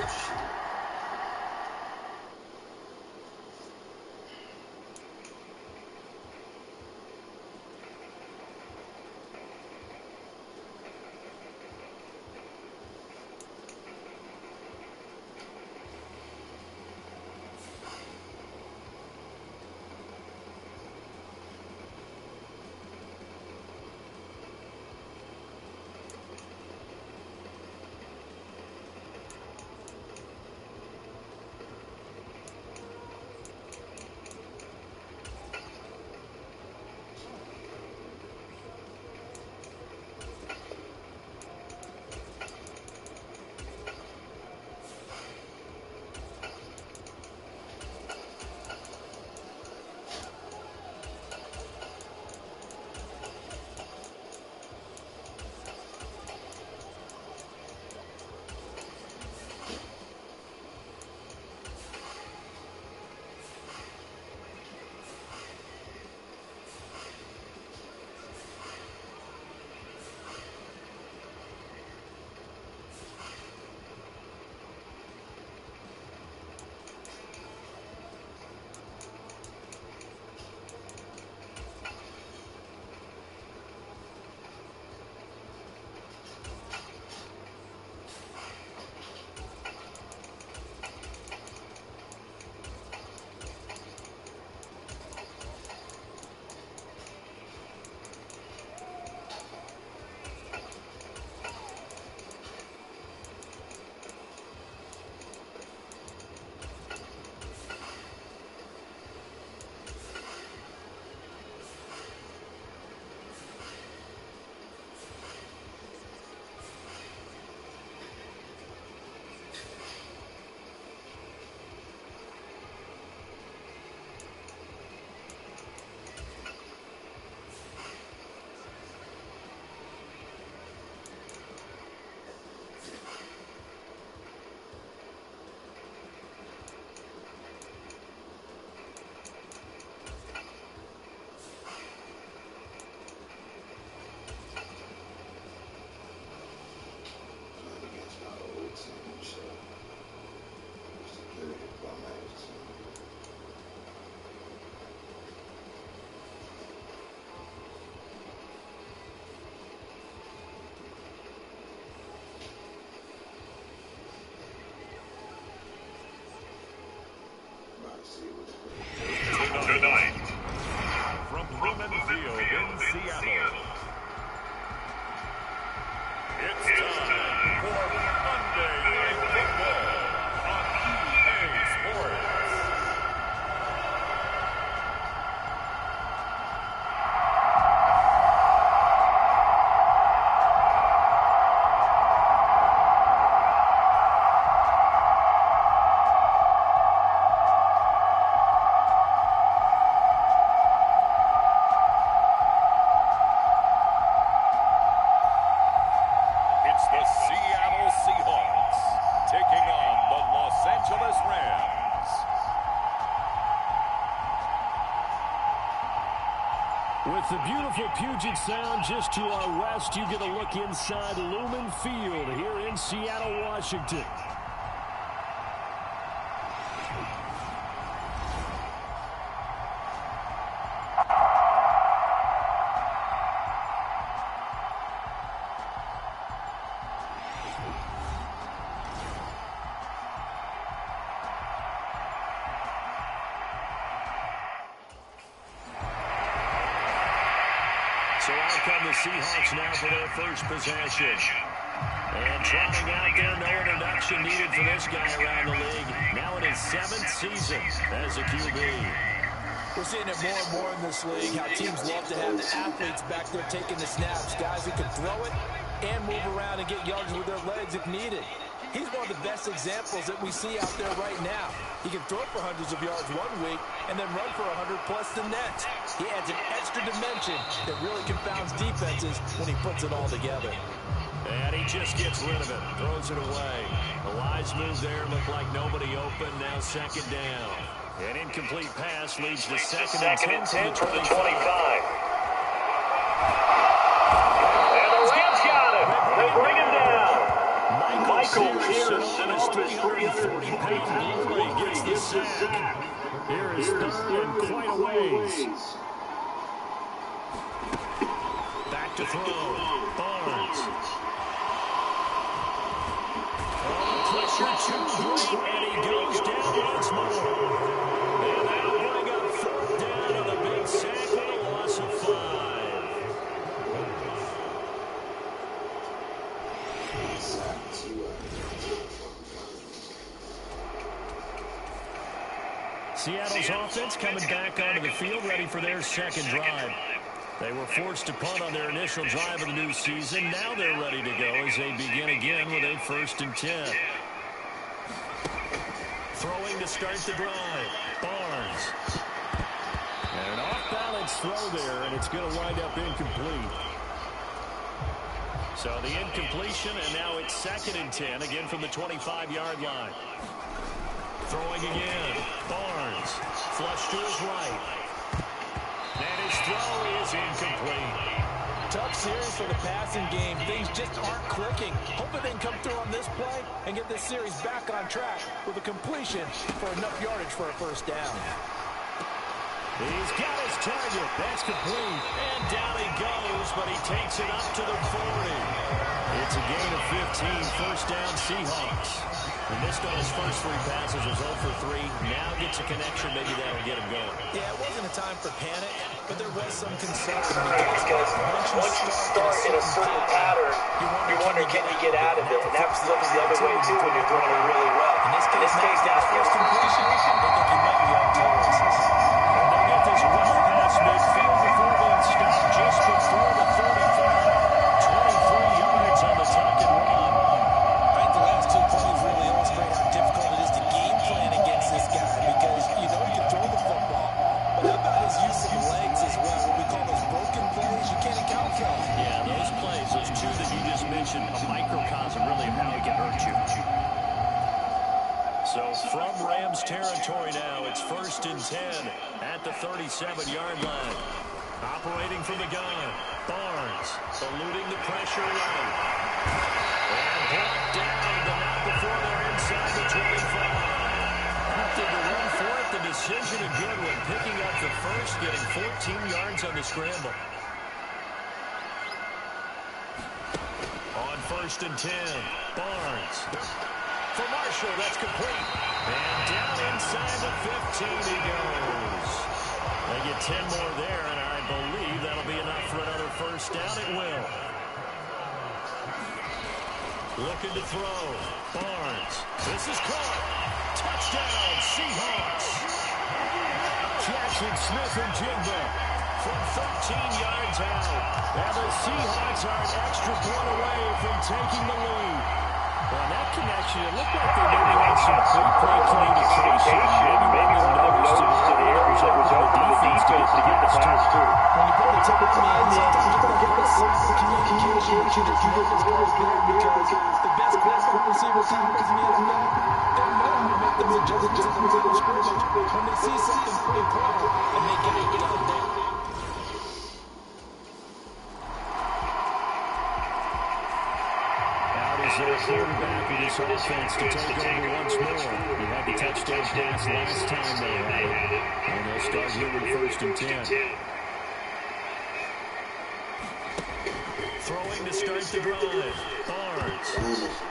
With the beautiful Puget Sound just to our west, you get a look inside Lumen Field here in Seattle, Washington. So out come the Seahawks now for their first possession. And trotting out there, no introduction needed for this guy around the league. Now in his 7th season as a QB. We're seeing it more and more in this league, how teams love to have the athletes back there taking the snaps, guys who can throw it and move around and get yards with their legs if needed. He's one of the best examples that we see out there right now. He can throw for hundreds of yards one week and then run for 100 plus the next. He adds an extra dimension that really confounds defenses when he puts it all together. And he just gets rid of it, throws it away. A wise move there, looked like nobody open, now second down. An incomplete pass leads to second and 10 from the 25. And the Rams got him. They bring him down. Michael Pearson on his 340-pound goalie gets the sack. Here is third and quite a ways. Back to throw. Barnes. Pressure too great, and he goes down once more. And that'll bring up fourth down on the big sack with a loss of 5. Seattle's offense coming back onto the field, ready for their second drive. They were forced to punt on their initial drive of the new season. Now they're ready to go as they begin again with a 1st and 10. Throwing to start the drive. Barnes. And an off-balance throw there, and it's going to wind up incomplete. So the incompletion, and now it's 2nd and 10, again from the 25-yard line. Throwing again. Barnes. Flush to his right. And his throw is incomplete. Tough series for the passing game. Things just aren't clicking. Hoping they can come through on this play and get this series back on track with a completion for enough yardage for a first down. He's got his target. That's complete. And down he goes, but he takes it up to the 40. It's a gain of 15. First down, Seahawks. He missed on his first 3 passes, was 0 for 3. Now gets a connection, maybe that'll get him going. Yeah, it wasn't a time for panic, but there was some concern. Because once you start in a certain pattern, you wonder, can you get out of it? And that looks the other way, too, when you're doing it really well. In this case, now first completion, I think he might be up to races. And they get this run past midfield before being stopped just before the 35. 23 yards on the tuck and run. I think the last 2 plays really illustrate how difficult it is to game plan against this guy because you know he can throw the football. But how about his use of the legs as well? What we call those broken plays, you can't account for them. Yeah, those plays, those 2 that you just mentioned, a microcosm really of how he can hurt you. So from Rams territory now, it's 1st and 10 at the 37-yard line. Operating from the gun, Barnes eluding the pressure right. And brought down, but not before they're inside the 25. Opted to run for it, the decision a good one. Picking up the first, getting 14 yards on the scramble. On 1st and 10, Barnes. For Marshall, that's complete. And down inside the 15 he goes. They get 10 more there, and I believe that'll be enough for another first down. It will. Looking to throw. Barnes. This is caught. Touchdown, Seahawks. Jackson Smith and Jigba from 13 yards out. And the Seahawks are an extra point away from taking the lead. Well, that connection, it looked like they maybe had some pre-play communication. Maybe one noticed to the areas that was open to the defense to get the pass through. When you put the tip in the end zone, sometimes you get some communication to the defense players there because the best quarterback receivers in the NFL, they know how to make those adjustments in the line of scrimmage when they see something pretty proper, and they get it done there. their quarterback of this offense to take over once more. He had the touchdown pass last time they had it. And they'll start here with 1st and 10. Throwing to start the drive. Barnes.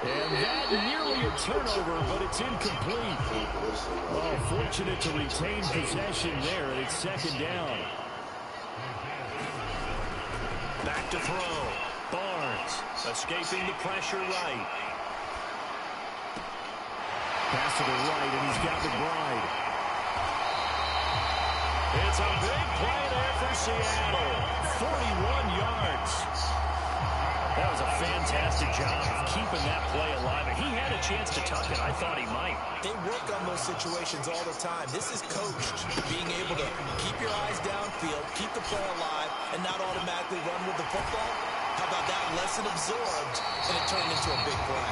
And that nearly a turnover, but it's incomplete. Oh, fortunate to retain possession there, and it's 2nd down. Back to throw. Barnes escaping the pressure right. Pass to the right, and he's got McBride. It's a big play there for Seattle. 41 yards. That was a fantastic job of keeping that play alive. He had a chance to tuck it. I thought he might. They work on those situations all the time. This is coached, being able to keep your eyes downfield, keep the play alive, and not automatically run with the football. How about that? Lesson absorbed, and it turned into a big play.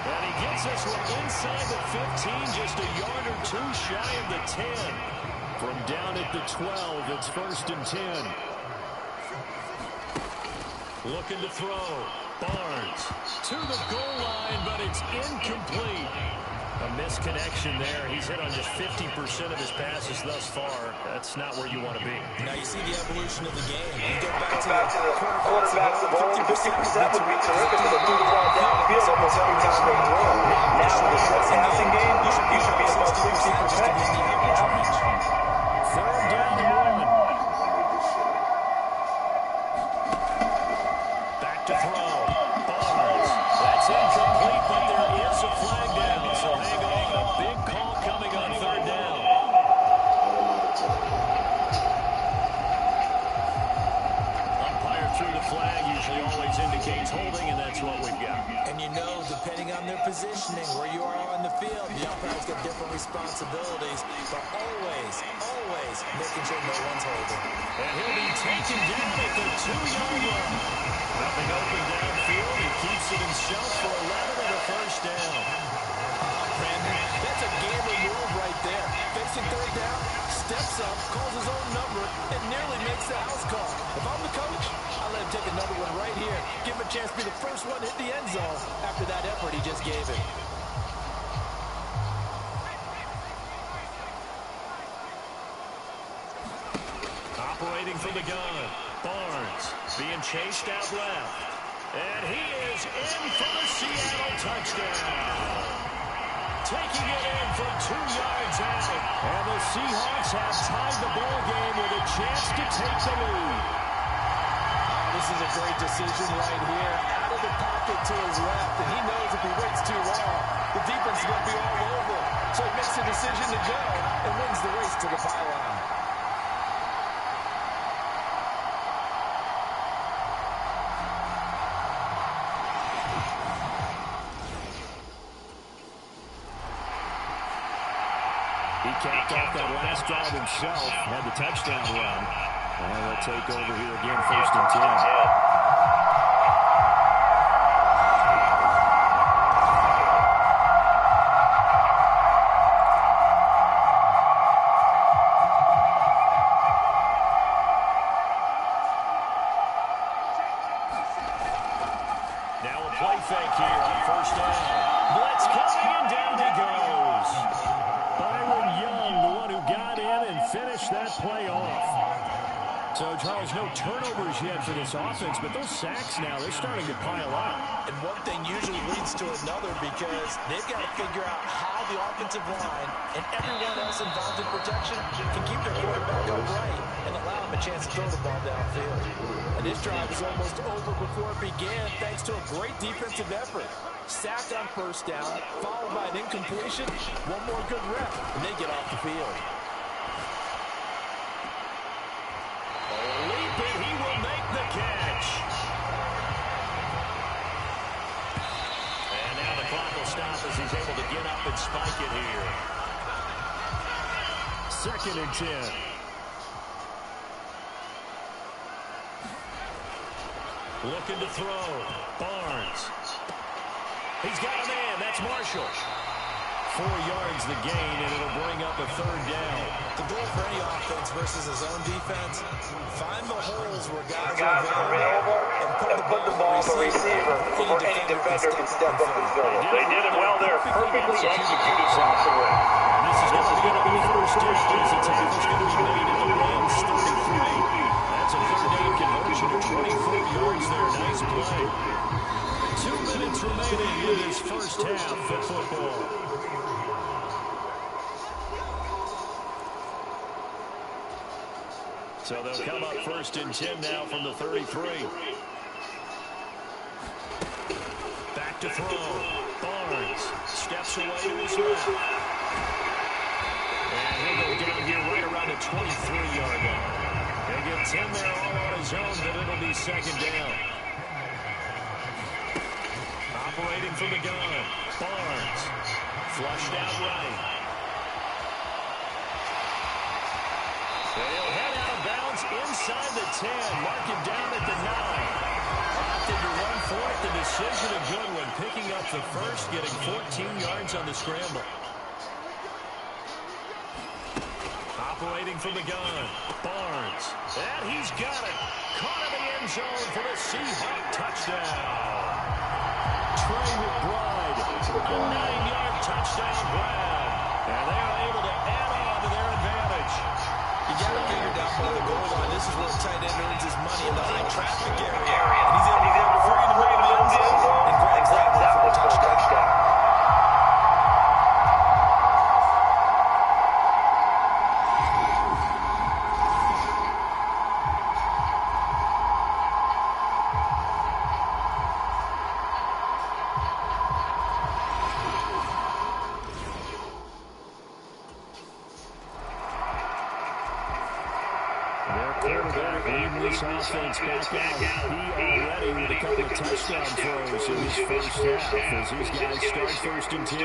And he gets this one inside the 15, just a yard or two shy of the 10. From down at the 12, it's 1st and 10. Looking to throw. Barnes to the goal line, but it's incomplete. A misconnection there. He's hit on just 50% of his passes thus far. That's not where you want to be. Now you see the evolution of the game. You go back to the quarterbacks of old, 50% would be terrific with a move the ball downfield almost every time they throw. Now in the short passing game, you should be above 60%. 3rd down to 1. Back to throw. Barnes. That's incomplete, but there is a flag down. So hang on. A big call coming on 3rd down. Umpire threw the flag. Usually always indicates holding, and that's what we've got. And you know, depending on their positioning, where you are on the field, the umpire's got different responsibilities, but always making sure no one's holding. And he'll be taken down at the 2-yard line. Nothing open downfield. He keeps it himself for 11 and a 1st down. Brandon, that's a gamer move right there. Facing 3rd down, steps up, calls his own number, and nearly makes the house call. If I'm the coach, I'll let him take another one right here. Give him a chance to be the first one to hit the end zone after that effort he just gave it. Operating from the gun. Barnes being chased out left. And he is in for the Seattle touchdown. Taking it in from 2 yards out. And the Seahawks have tied the ball game with a chance to take the lead. This is a great decision right here. Out of the pocket to his left, and he knows if he waits too long, the defense is going to be all over. So he makes the decision to go and wins the race to the pylon. He capped off that last drive himself, had the touchdown run. And they'll take over here again, 1st and 10. Now a play fake here on 1st down. Blitz coming, and down he goes. Byron Young, the one who got in and finished that play off. So, Charles, no turnovers yet for this offense, but those sacks now, they're starting to pile up. And one thing usually leads to another because they've got to figure out how the offensive line and everyone else involved in protection can keep their quarterback upright and allow him a chance to throw the ball downfield. And this drive is almost over before it began thanks to a great defensive effort. Sacked on 1st down, followed by an incompletion, one more good rep, and they get off the field. Leaping, he will make the catch. And now the clock will stop as he's able to get up and spike it here. 2nd and 10. Looking to throw. Barnes. He's got a man. That's Marshall. 4 yards the gain, and it'll bring up a 3rd down. The goal for any offense versus his own defense, find the holes where guys are available and put the put the ball on the receiver before any defender can step up and fill it. They did it well there. Perfectly executed pass away. This is going to be first down. As the tackle's going to be made at the Rams 33. That's a third down conversion of 24 yards there. Nice play. 2 minutes remaining in this first half of football. So they'll come up first and 10 now from the 33. Back to throw. Barnes steps away to his left. And he'll go down here right around the 23-yard line. He'll get 10 there all on his own, but it'll be second down. Operating from the gun. Barnes. Flushed out right. They'll head out of bounds inside the 10. Mark him down at the 9. Opted to run for it. The decision a good one. Picking up the first, getting 14 yards on the scramble. Operating from the gun. Barnes. And he's got it. Caught in the end zone for the Seahawk touchdown. Trey McBride. A 9-yard touchdown grab. And they are able to add on to their advantage. You got to figure down by the goal line. This is where the tight end earns his money in the high traffic area. And he's able to free the middle of the end zone and grabs that one for a touchdown. Offense back out. He already with a couple of touchdown throws in his first half as these guys start first and 10.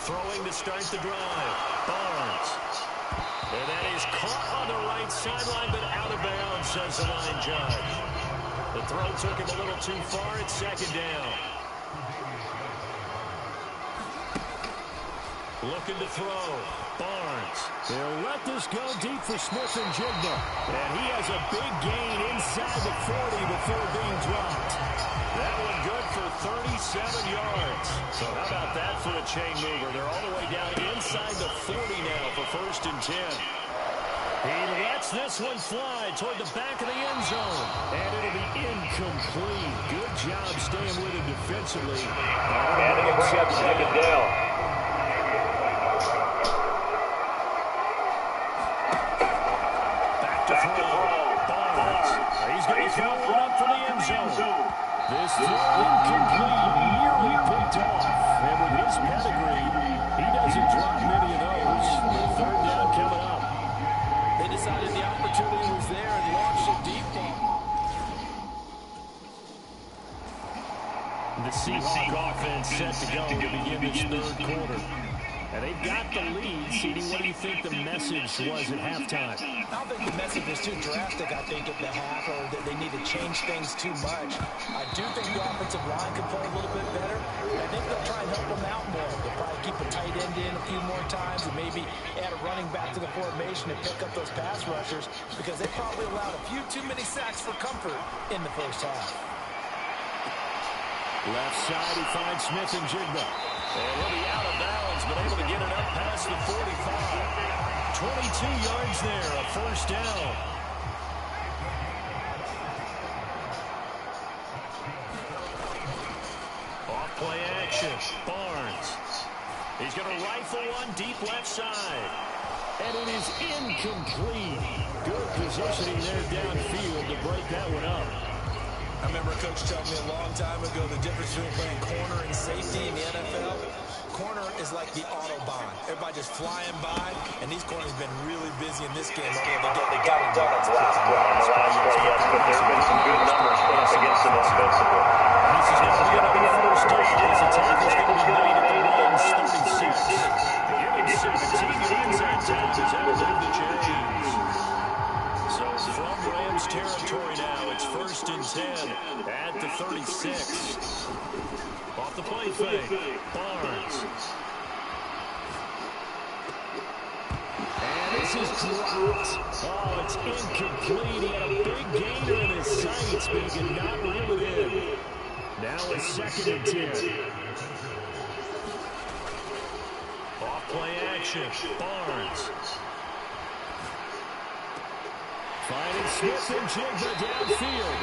Throwing to start the drive. Barnes. And that is caught on the right sideline, but out of bounds, says the line judge. The throw took him a little too far. It's second down. Looking to throw. Barnes. They'll let this go deep for Smith and Jigba. And he has a big gain inside the 40 before being dropped. That one good for 37 yards. So how about that for a chain mover? They're all the way down inside the 40 now for first and 10. He lets this one fly toward the back of the end zone. And it'll be incomplete. Good job staying with it defensively. And it'll bring up second down. He's going to throw it up for the end zone. This throw incomplete, nearly picked off. And with his pedigree, he doesn't drop many of those. Third down coming up. They decided the opportunity was there and launched a deep ball. The Seahawk offense set to go to begin this third quarter. And they've got the lead. CD, what do you think the message was at halftime? I don't think the message was too drastic, I think, at the half, or that they need to change things too much. I do think the offensive line could play a little bit better. I think they'll try and help them out more. They'll probably keep a tight end in a few more times and maybe add a running back to the formation and pick up those pass rushers because they probably allowed a few too many sacks for comfort in the first half. Left side, he finds Smith and Jigba. And he'll be out of bounds, but able to get it up past the 45. 22 yards there, a first down. Off play action, Barnes. He's going to rifle one deep left side. And it is incomplete. Good positioning there downfield to break that one up. I remember a coach telling me a long time ago the difference between playing corner and safety in the NFL. Corner is like the Autobahn. Everybody just flying by, and these corners have been really busy in this game. They got it done on the last play, yes, but there have been some good numbers put up against them offensively. This is going to be a first down. As the tackle's going to be made at the Rams 36. Giving 17 yards that time as out of the chains. So from Rams territory now, it's first and 10 at the 36. Off the play play fake. Barnes. And this is dropped. Oh, it's incomplete. He had a big gainer in his sights, but he did not reel it in. Now it's 2nd and 10. Off play action. Barnes. Finding Smith and Jigba downfield.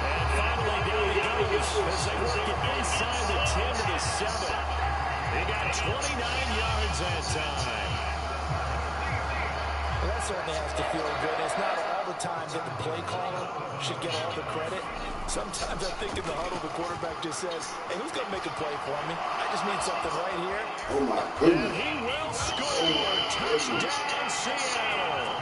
And finally down he goes as they work it inside the 10 to the 7. They got 29 yards that time. Well, that certainly has to feel good. It's not all the time that the play caller should get all the credit. Sometimes I think in the huddle, the quarterback just says, hey, who's going to make a play for me? I just need something right here. Oh, my goodness. And he will score. Touchdown, Seattle.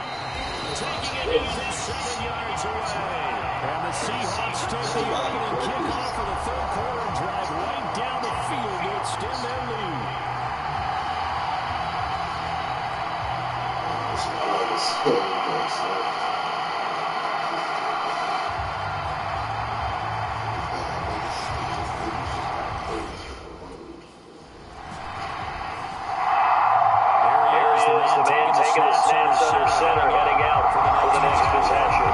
Taking it even 7 yards away. And the Seahawks take the opening kickoff for the third quarter and drive right down the field to extend their lead. Taking the snaps under center, heading out for the next possession.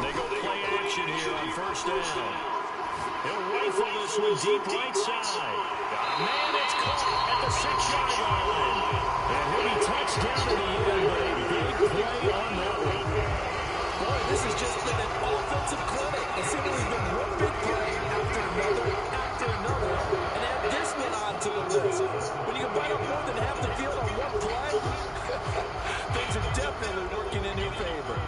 They go play action here on 1st down. He'll rifle this one deep right side. Got a man that's caught at the 6-yard line. And he'll be touchdown in the end, but a big play on that one. Boy, this has just been an offensive clinic. It's simply been one big play after another, and add this one onto the list. When you can bite up more than half the field on one play, things are definitely working in your favor.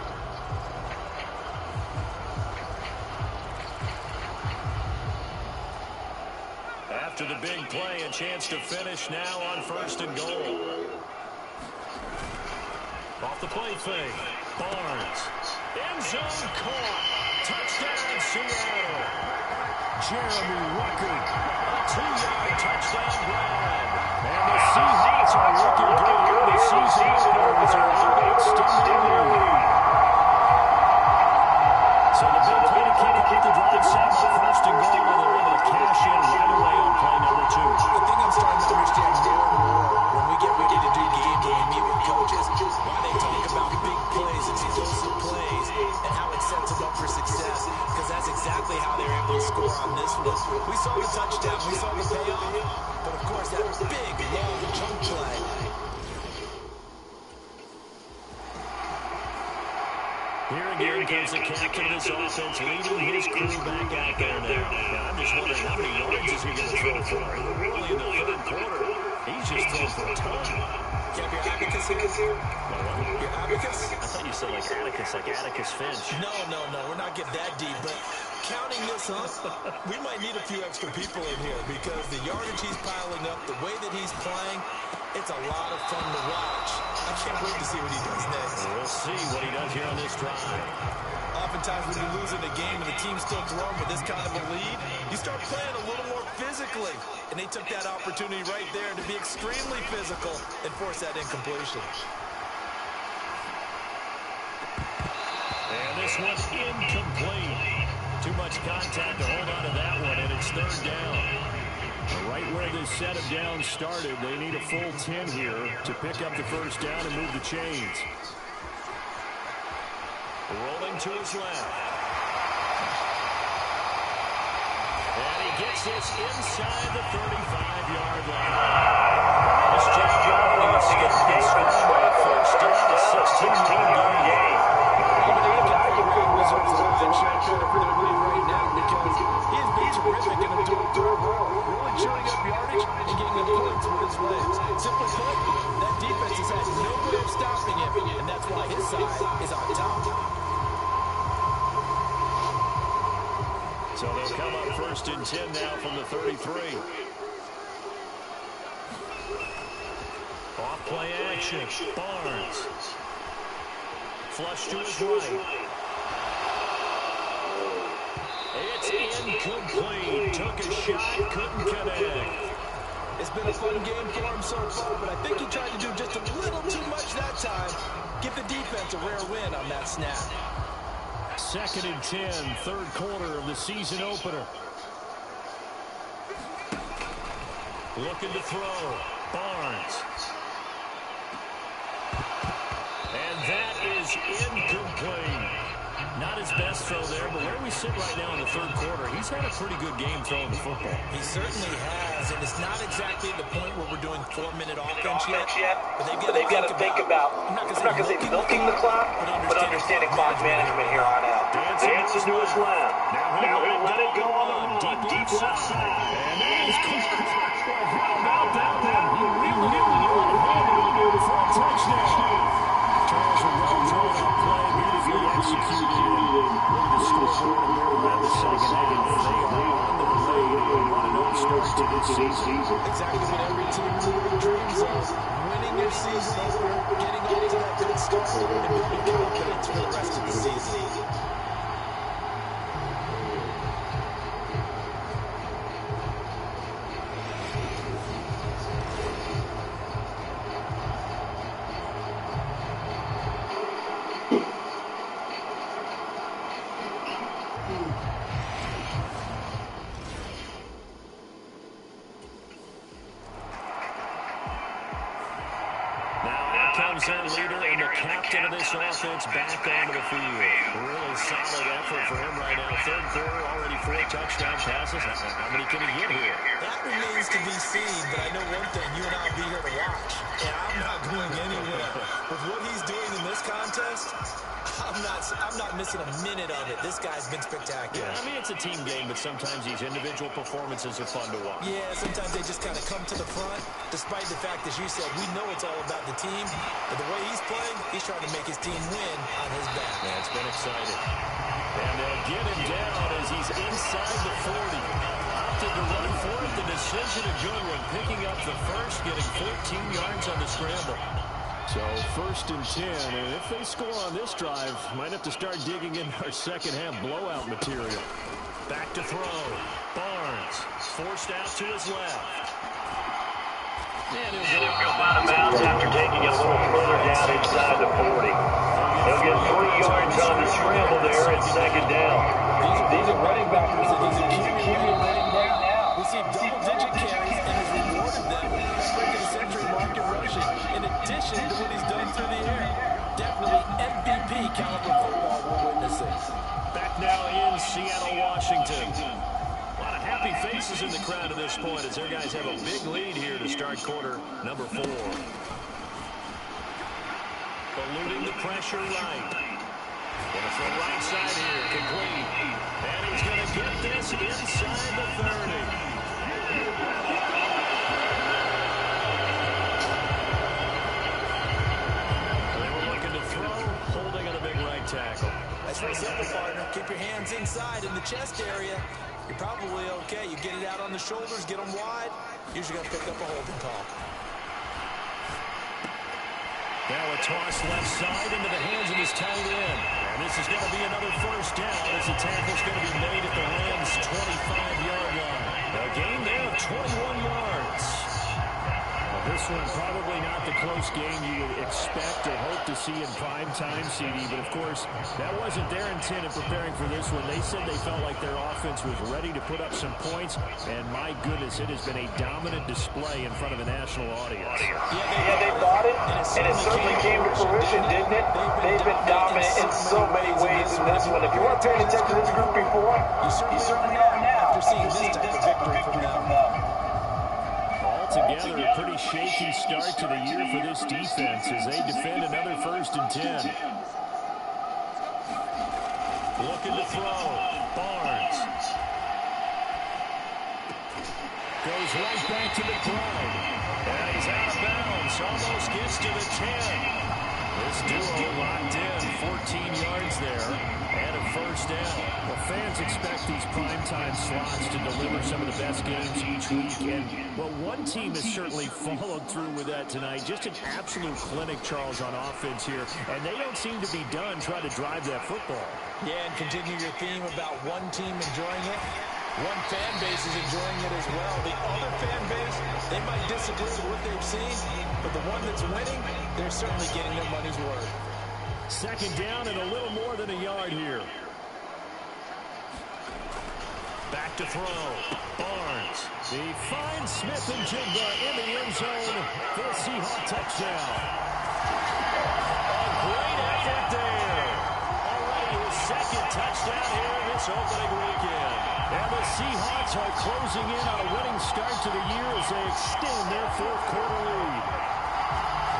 After the big play, a chance to finish now on 1st and goal. Off the play fake. Barnes. End zone caught. Touchdown, Seattle. Jeremy Ruckert. A 2-yard touchdown grab. And the Seahawks are looking good here. The season openers are able to extend their lead. So the big play to kick off the drive set up 1st and goal, and they're able to cash in right away on play number 2. The thing I'm starting to understand more and more when we get ready to do games and we meet with coaches, why they talk about big plays, explosive plays, and how it sets them up for success, because that's exactly how they're able to score on this one. We saw the touchdown, we saw the payoff, but of course that big, long jump play. Here again comes the captain of this offense, leading his crew back out there now. I'm just wondering how many yards is he going to throw for? We're only in the 3rd quarter. He's just thrown for a ton. You have your abacus here? Your abacus? I thought you said like Atticus Finch. No, we're not getting that deep, but counting this up, we might need a few extra people in here because the yardage he's piling up, the way that he's playing, it's a lot of fun to watch. I can't wait to see what he does next. We'll see what he does here on this drive. Oftentimes when you're losing a game and the team's still throwing with this kind of a lead, you start playing a little more physically. And they took that opportunity right there to be extremely physical and force that incompletion. And this one's incomplete. Too much contact to hold on to that one, and it's 3rd down. Right where this set of downs started, they need a full 10 here to pick up the 1st down and move the chains. Rolling to his left. And he gets this inside the 35-yard line. This job running a skip and score at 1st down to 16-yard gain. Reserves a little bit short for the lead right now because he has been terrific in a dual role, really chewing up yardage and getting the points with his legs. Simply put, that defense has had no way of stopping him, and that's why his side is on top. So they'll come up 1st and 10 now from the 33. Off play action. Barnes. Flush to his right. It's incomplete. Took a shot, couldn't connect. It's been a fun game for him so far, but I think he tried to do just a little too much that time. Give the defense a rare win on that snap. 2nd and 10, third quarter of the season opener. Looking to throw. Barnes. And that is incomplete. Not his best throw there, but where we sit right now in the third quarter, he's had a pretty good game throwing the football. He certainly has, and it's not exactly the point where we're doing 4-minute offense yet, but they've got to think about, I'm not going to say milking the clock, but understanding clock management here on out. Dances to his left. Now he'll let it go on deep left side. And that is caught. How about that one? He really for a touchdown. Charles, a well-thrown out play, beautifully executed. Look at the scoreboard, and we're around the second half. They are on the way to a 1-0 start to this season. Exactly what every team dreams of. Winning your season over, getting off to that good start, and building confidence for the rest of the season. Their leader and the captain of this offense back onto the field. Really solid effort for him right now. Third quarter, already 4 touchdown passes. How many can he get here? That remains to be seen, but I know one thing. You and I will be here to watch. And I'm not going anywhere. With what he's doing in this contest, I'm not missing a minute of it. This guy's been spectacular. Yeah, I mean, it's a team game, but sometimes these individual performances are fun to watch. Yeah, sometimes they just kind of come to the front, despite the fact, as you said, we know it's all about the team. But the way he's playing, he's trying to make his team win on his back. Yeah, it's been exciting. And they'll get him down as he's inside the 40. Opted to run for it. The decision a good one. Picking up the first, getting 14 yards on the scramble. So 1st and 10, and if they score on this drive, might have to start digging in our second half blowout material. Back to throw. Barnes forced out to his left. And he'll go out of bounds after taking it a little further down inside the 40. He'll get 3 yards on the scramble there at 2nd down. These are running backers that he's accumulating right now. We see double-digit carries and has rewarded them with breaking the century mark in rushing, in addition to what he's done through the air. Definitely MVP caliber football we're witnessing. Back now in Seattle, Washington. A lot of happy faces in the crowd at this point as their guys have a big lead here to start quarter number 4. Eluding the pressure right. Going for the right side here, complete. And he's going to get this inside the 30. Tackle. That's very simple, partner. Keep your hands inside in the chest area. You're probably okay. You get it out on the shoulders, get them wide. Usually going to pick up a holding call. Now a toss left side into the hands of his tight end. And this is going to be another first down as the tackle's going to be made at the Rams' 25-yard line. A gain there of 21 yards. This one probably not the close game you would expect or hope to see in prime time, CD, but of course, that wasn't their intent in preparing for this one. They said they felt like their offense was ready to put up some points, and my goodness, it has been a dominant display in front of a national audience. Yeah, they bought it, and it certainly came to fruition, didn't it? They've been dominant in so many ways in this one. If you weren't paying attention to this group before, you certainly are now after seeing this type of victory from them. Altogether, a pretty shaky start to the year for this defense as they defend another 1st and 10. Looking to throw. Barnes. Goes right back to McBride. And he's out of bounds. Almost gets to the 10. This duo locked in. 14 yards there. And a first down. Well, fans expect these primetime slots to deliver some of the best games each week. And, well, one team has certainly followed through with that tonight. Just an absolute clinic, Charles, on offense here. And they don't seem to be done trying to drive that football. Yeah, and continue your theme about one team enjoying it. One fan base is enjoying it as well. The other fan base, they might disagree with what they've seen, but the one that's winning, they're certainly getting their money's worth. Second down and a little more than a yard here. Back to throw. Barnes. He finds Smith-Njigba in the end zone for a Seahawk touchdown. A great effort there. Already his second touchdown here this opening weekend. And the Seahawks are closing in on a winning start to the year as they extend their fourth quarter lead.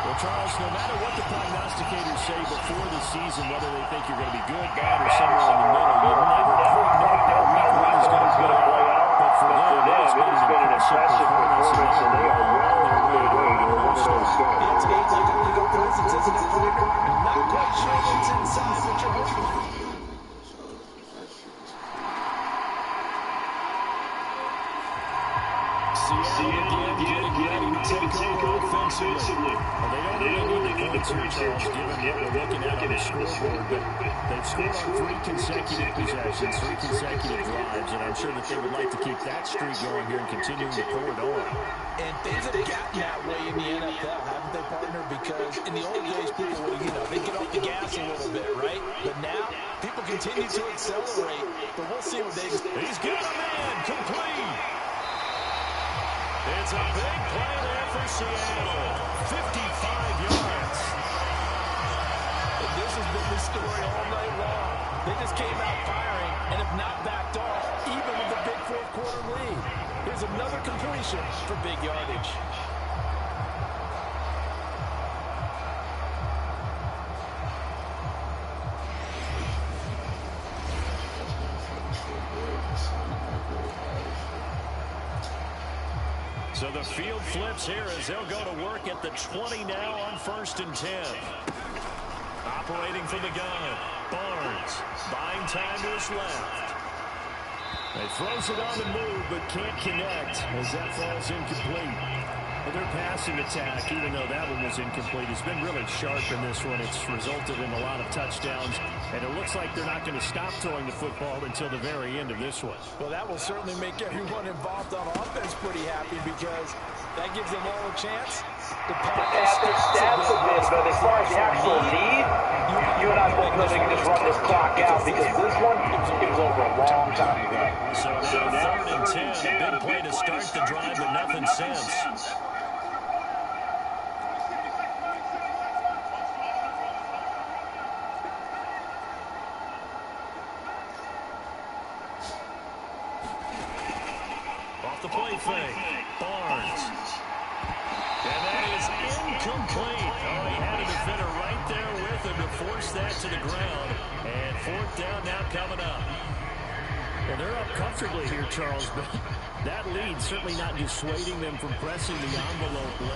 Well, Charles, no matter what the prognosticators say before the season, whether they think you're going to be good, bad, or somewhere in the middle, you never quite know how week one is going to play out. But for them, it's been an impressive performance, and they are well on their way to winning the start. It's like a legal presence, isn't it, Parker? Not quite sure what's inside, but you're hoping. Seattle again getting ready to take over offensively. Well, they don't really need the points here, Charles, given what we're looking at on the scoreboard, but they've scored on 3 consecutive possessions, 3 consecutive drives, and I'm sure that they would like to keep that streak going here and continuing to pour it on. And things have gotten that way in the NFL, haven't they, partner? Because in the old days, people would, they get off the gas a little bit, right? But now, people continue to accelerate, but we'll see what they do. He's got a man complete. It's a big play there for Seattle. 55 yards. And this has been the story all night long. They just came out firing and have not backed off, even with the big fourth quarter lead. Here's another completion for big yardage. So the field flips here as they'll go to work at the 20 now on 1st and 10. Operating from the gun, Barnes, buying time to his left. He throws it on the move, but can't connect as that falls incomplete. Well, their passing attack, even though that one was incomplete, has been really sharp in this one. It's resulted in a lot of touchdowns, and it looks like they're not going to stop throwing the football until the very end of this one. Well, that will certainly make everyone involved on offense pretty happy because that gives them all a chance to pump their stats a bit, but as far as the actual need, you and I both know they can just run this clock out because this one, it was over a long time ago. So now 3rd and 10, big play to start the drive, but nothing since. Off the play fake, Barnes. And that is incomplete. Oh, he had a defender right there with him to force that to the ground. And 4th down now coming up. And they're up comfortably here, Charles, but that lead certainly not dissuading them from pressing the envelope.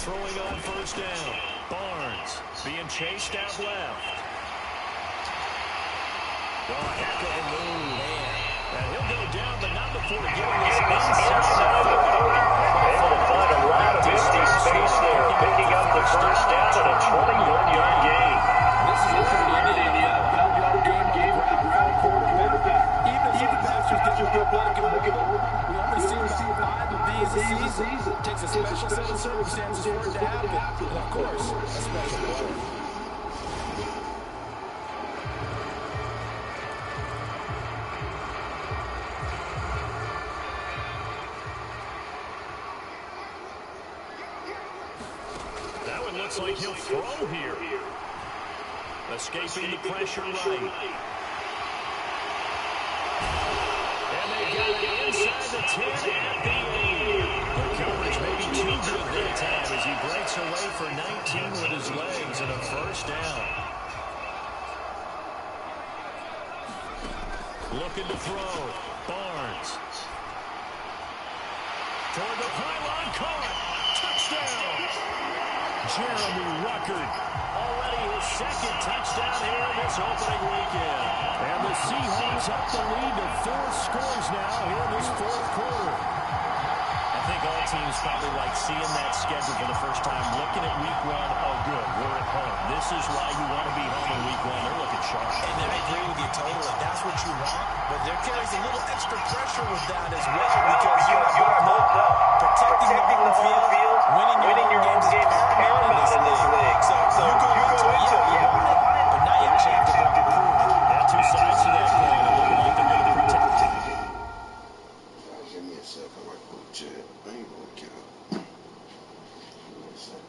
Throwing on 1st down. Barnes being chased out left. Oh, heck of a move. And he'll go down, but not before getting this inside. Able to find a lot of empty space there, picking up the 1st down and a 21-yard gain. This is a pretty yard game on the ground for a quarterback. Even if the Masters get your good luck and look at it, we only see about 5 of these a season. It takes a special set of circumstances for it to happen. And of course, a special player. That one looks like he'll throw here. Escaping the pressure right. And they got it inside the 10 at the 8. The coverage may be too good that time as he breaks away for 19 with his legs and a 1st down. Looking to throw. Barnes. Toward the pylon, caught. Touchdown. Jeremy Ruckert. Already his second touchdown here in this opening weekend. And the Seahawks up the lead to 4 scores now here in this fourth quarter. I think all teams probably like seeing that schedule for the first time, looking at week 1, oh good, we're at home. This is why you want to be home in week 1. They're looking sharp. And I agree with you totally. That's what you want. But there carries a little extra pressure with that as well, because you are both up. Protecting the home field, winning your own games is paramount in this league. So you go into it, you want it, but now you actually have to go prove it. There are 2 sides to that coin. It looks like they're going to protect it. Give me a second. I'm like, oh, Jed, I ain't gonna count. Give me a second.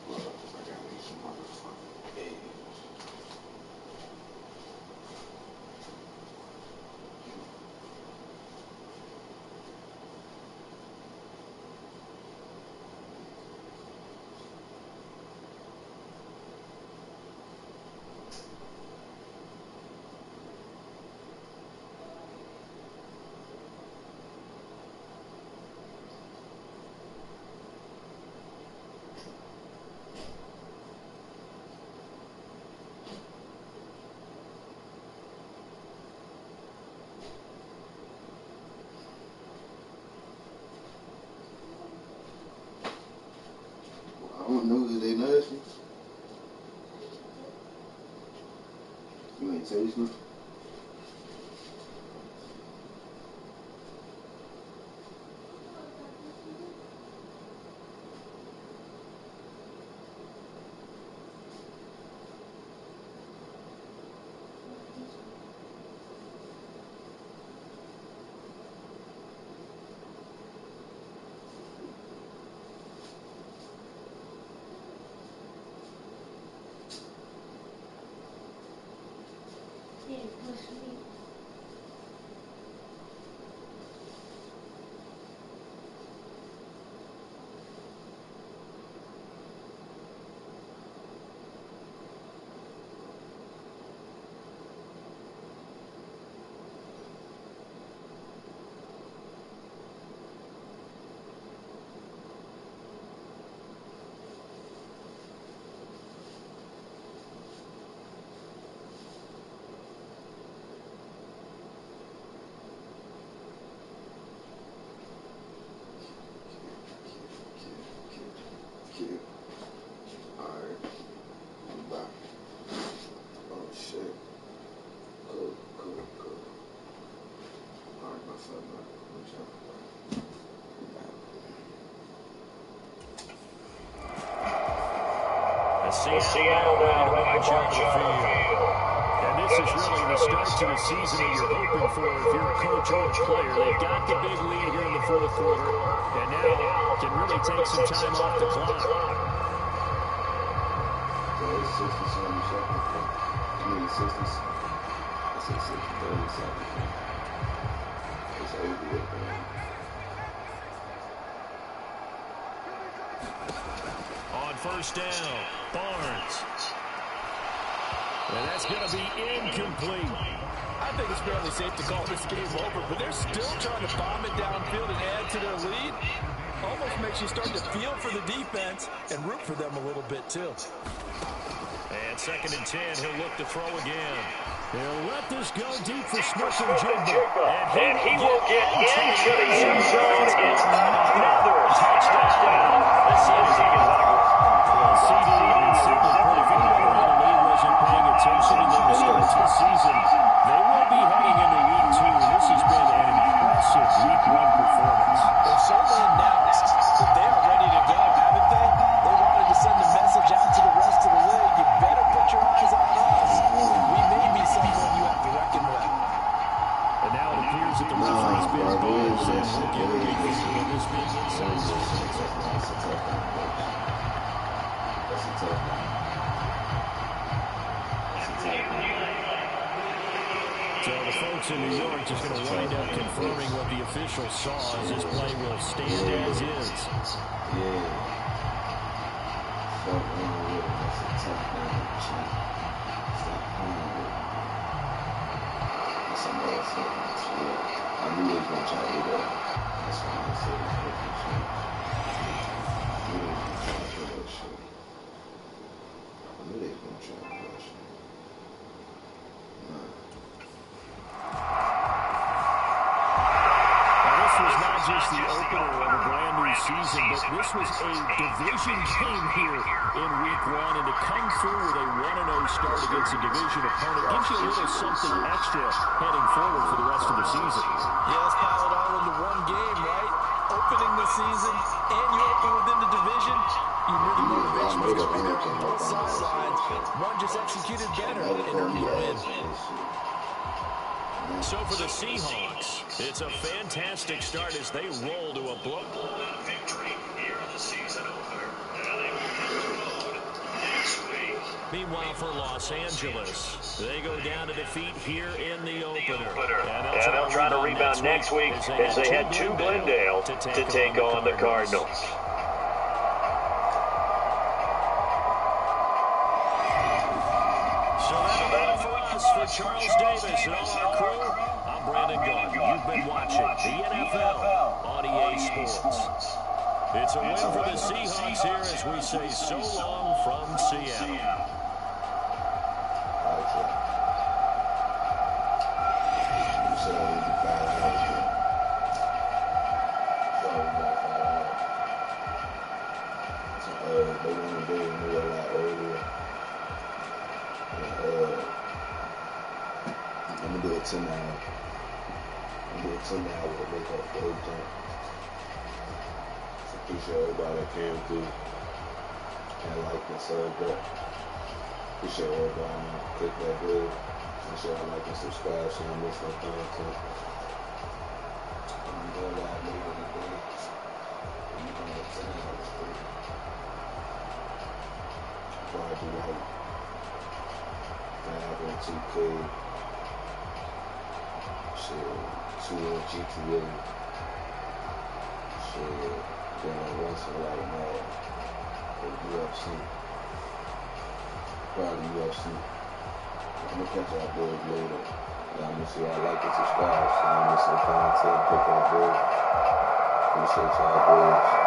I gotta need some motherfucking eggs. I don't know if they nasty. You ain't tasting? Seattle now ready to march on the field. And this is really the start to the season that you're hoping for if you're a coach or a player. They've got the big lead here in the fourth quarter, and now can really take some time off the clock. So it's 60-something seconds. I mean, 60. I said 60, 30 seconds. It's over it, man. On first down, Barnes. And that's going to be incomplete. I think it's fairly safe to call this game over, but they're still trying to bomb it downfield and add to their lead. Almost makes you start to feel for the defense and root for them a little bit, too. And 2nd and 10, he'll look to throw again. He'll let this go deep for Smith-Njigba. And he will get into the end zone. It's another touchdown. Let's see if he can CD and Sigler play. If anyone around the league wasn't paying attention to them to start the season, they will be heading into week 2. This has been an impressive week 1 performance. They've certainly announced that they are ready to go, haven't they? They wanted to send a message out to the rest of the league. You better put your eyes on us. We may be someone you have to reckon with. And now it appears that the referee's been advised that we'll get a review of this being inside. So the folks in New York just going to wind up confirming what the official saw as this play will stand as is. Yeah. That's a tough one. I knew they was going to try to do that. That's why I said it's perfect shit. I knew they was going to try to do that shit. I knew they was going to try to do that shit. Nah. Now, this was not just the opener of a brand new season, but this was a division game here in week 1, and to come through with a 1-0 start against a division opponent gives you a little something extra heading forward for the rest of the season. Yeah, let's pile it all into one game, right? Opening the season, and you open within the division. You knew the motivation was going to be there on both sidelines. One just executed better and earned the win. So for the Seahawks, it's a fantastic start as they roll to a blow. Victory here in the season opener. Now they will be on the road next week. Meanwhile, for Los Angeles, they go down to defeat here in the opener. And they'll try to rebound next week as they head to Glendale to take on the Cardinals. For Charles Davis and all our crew, I'm Brandon Gardner. You've been watching the NFL on EA Sports. It's a win for the Seahawks here as we say so long from Seattle. I'm gonna do it 10 now. I'm gonna do it 10 now with a wake up for jump. So appreciate everybody that came through and like and sub that. Appreciate everybody man. Click that bell. Make sure y'all like and subscribe so you don't miss no content. I'm going live later today. I'm going to 10 hours free. Before I do like 5 and 2K. Shit, 2 on GTA. Shit, then wrestling right now. For UFC. Probably UFC. I'm gonna catch y'all boys later. Y'all make sure y'all like and subscribe so y'all miss no content. Pick up boys. Appreciate y'all boys.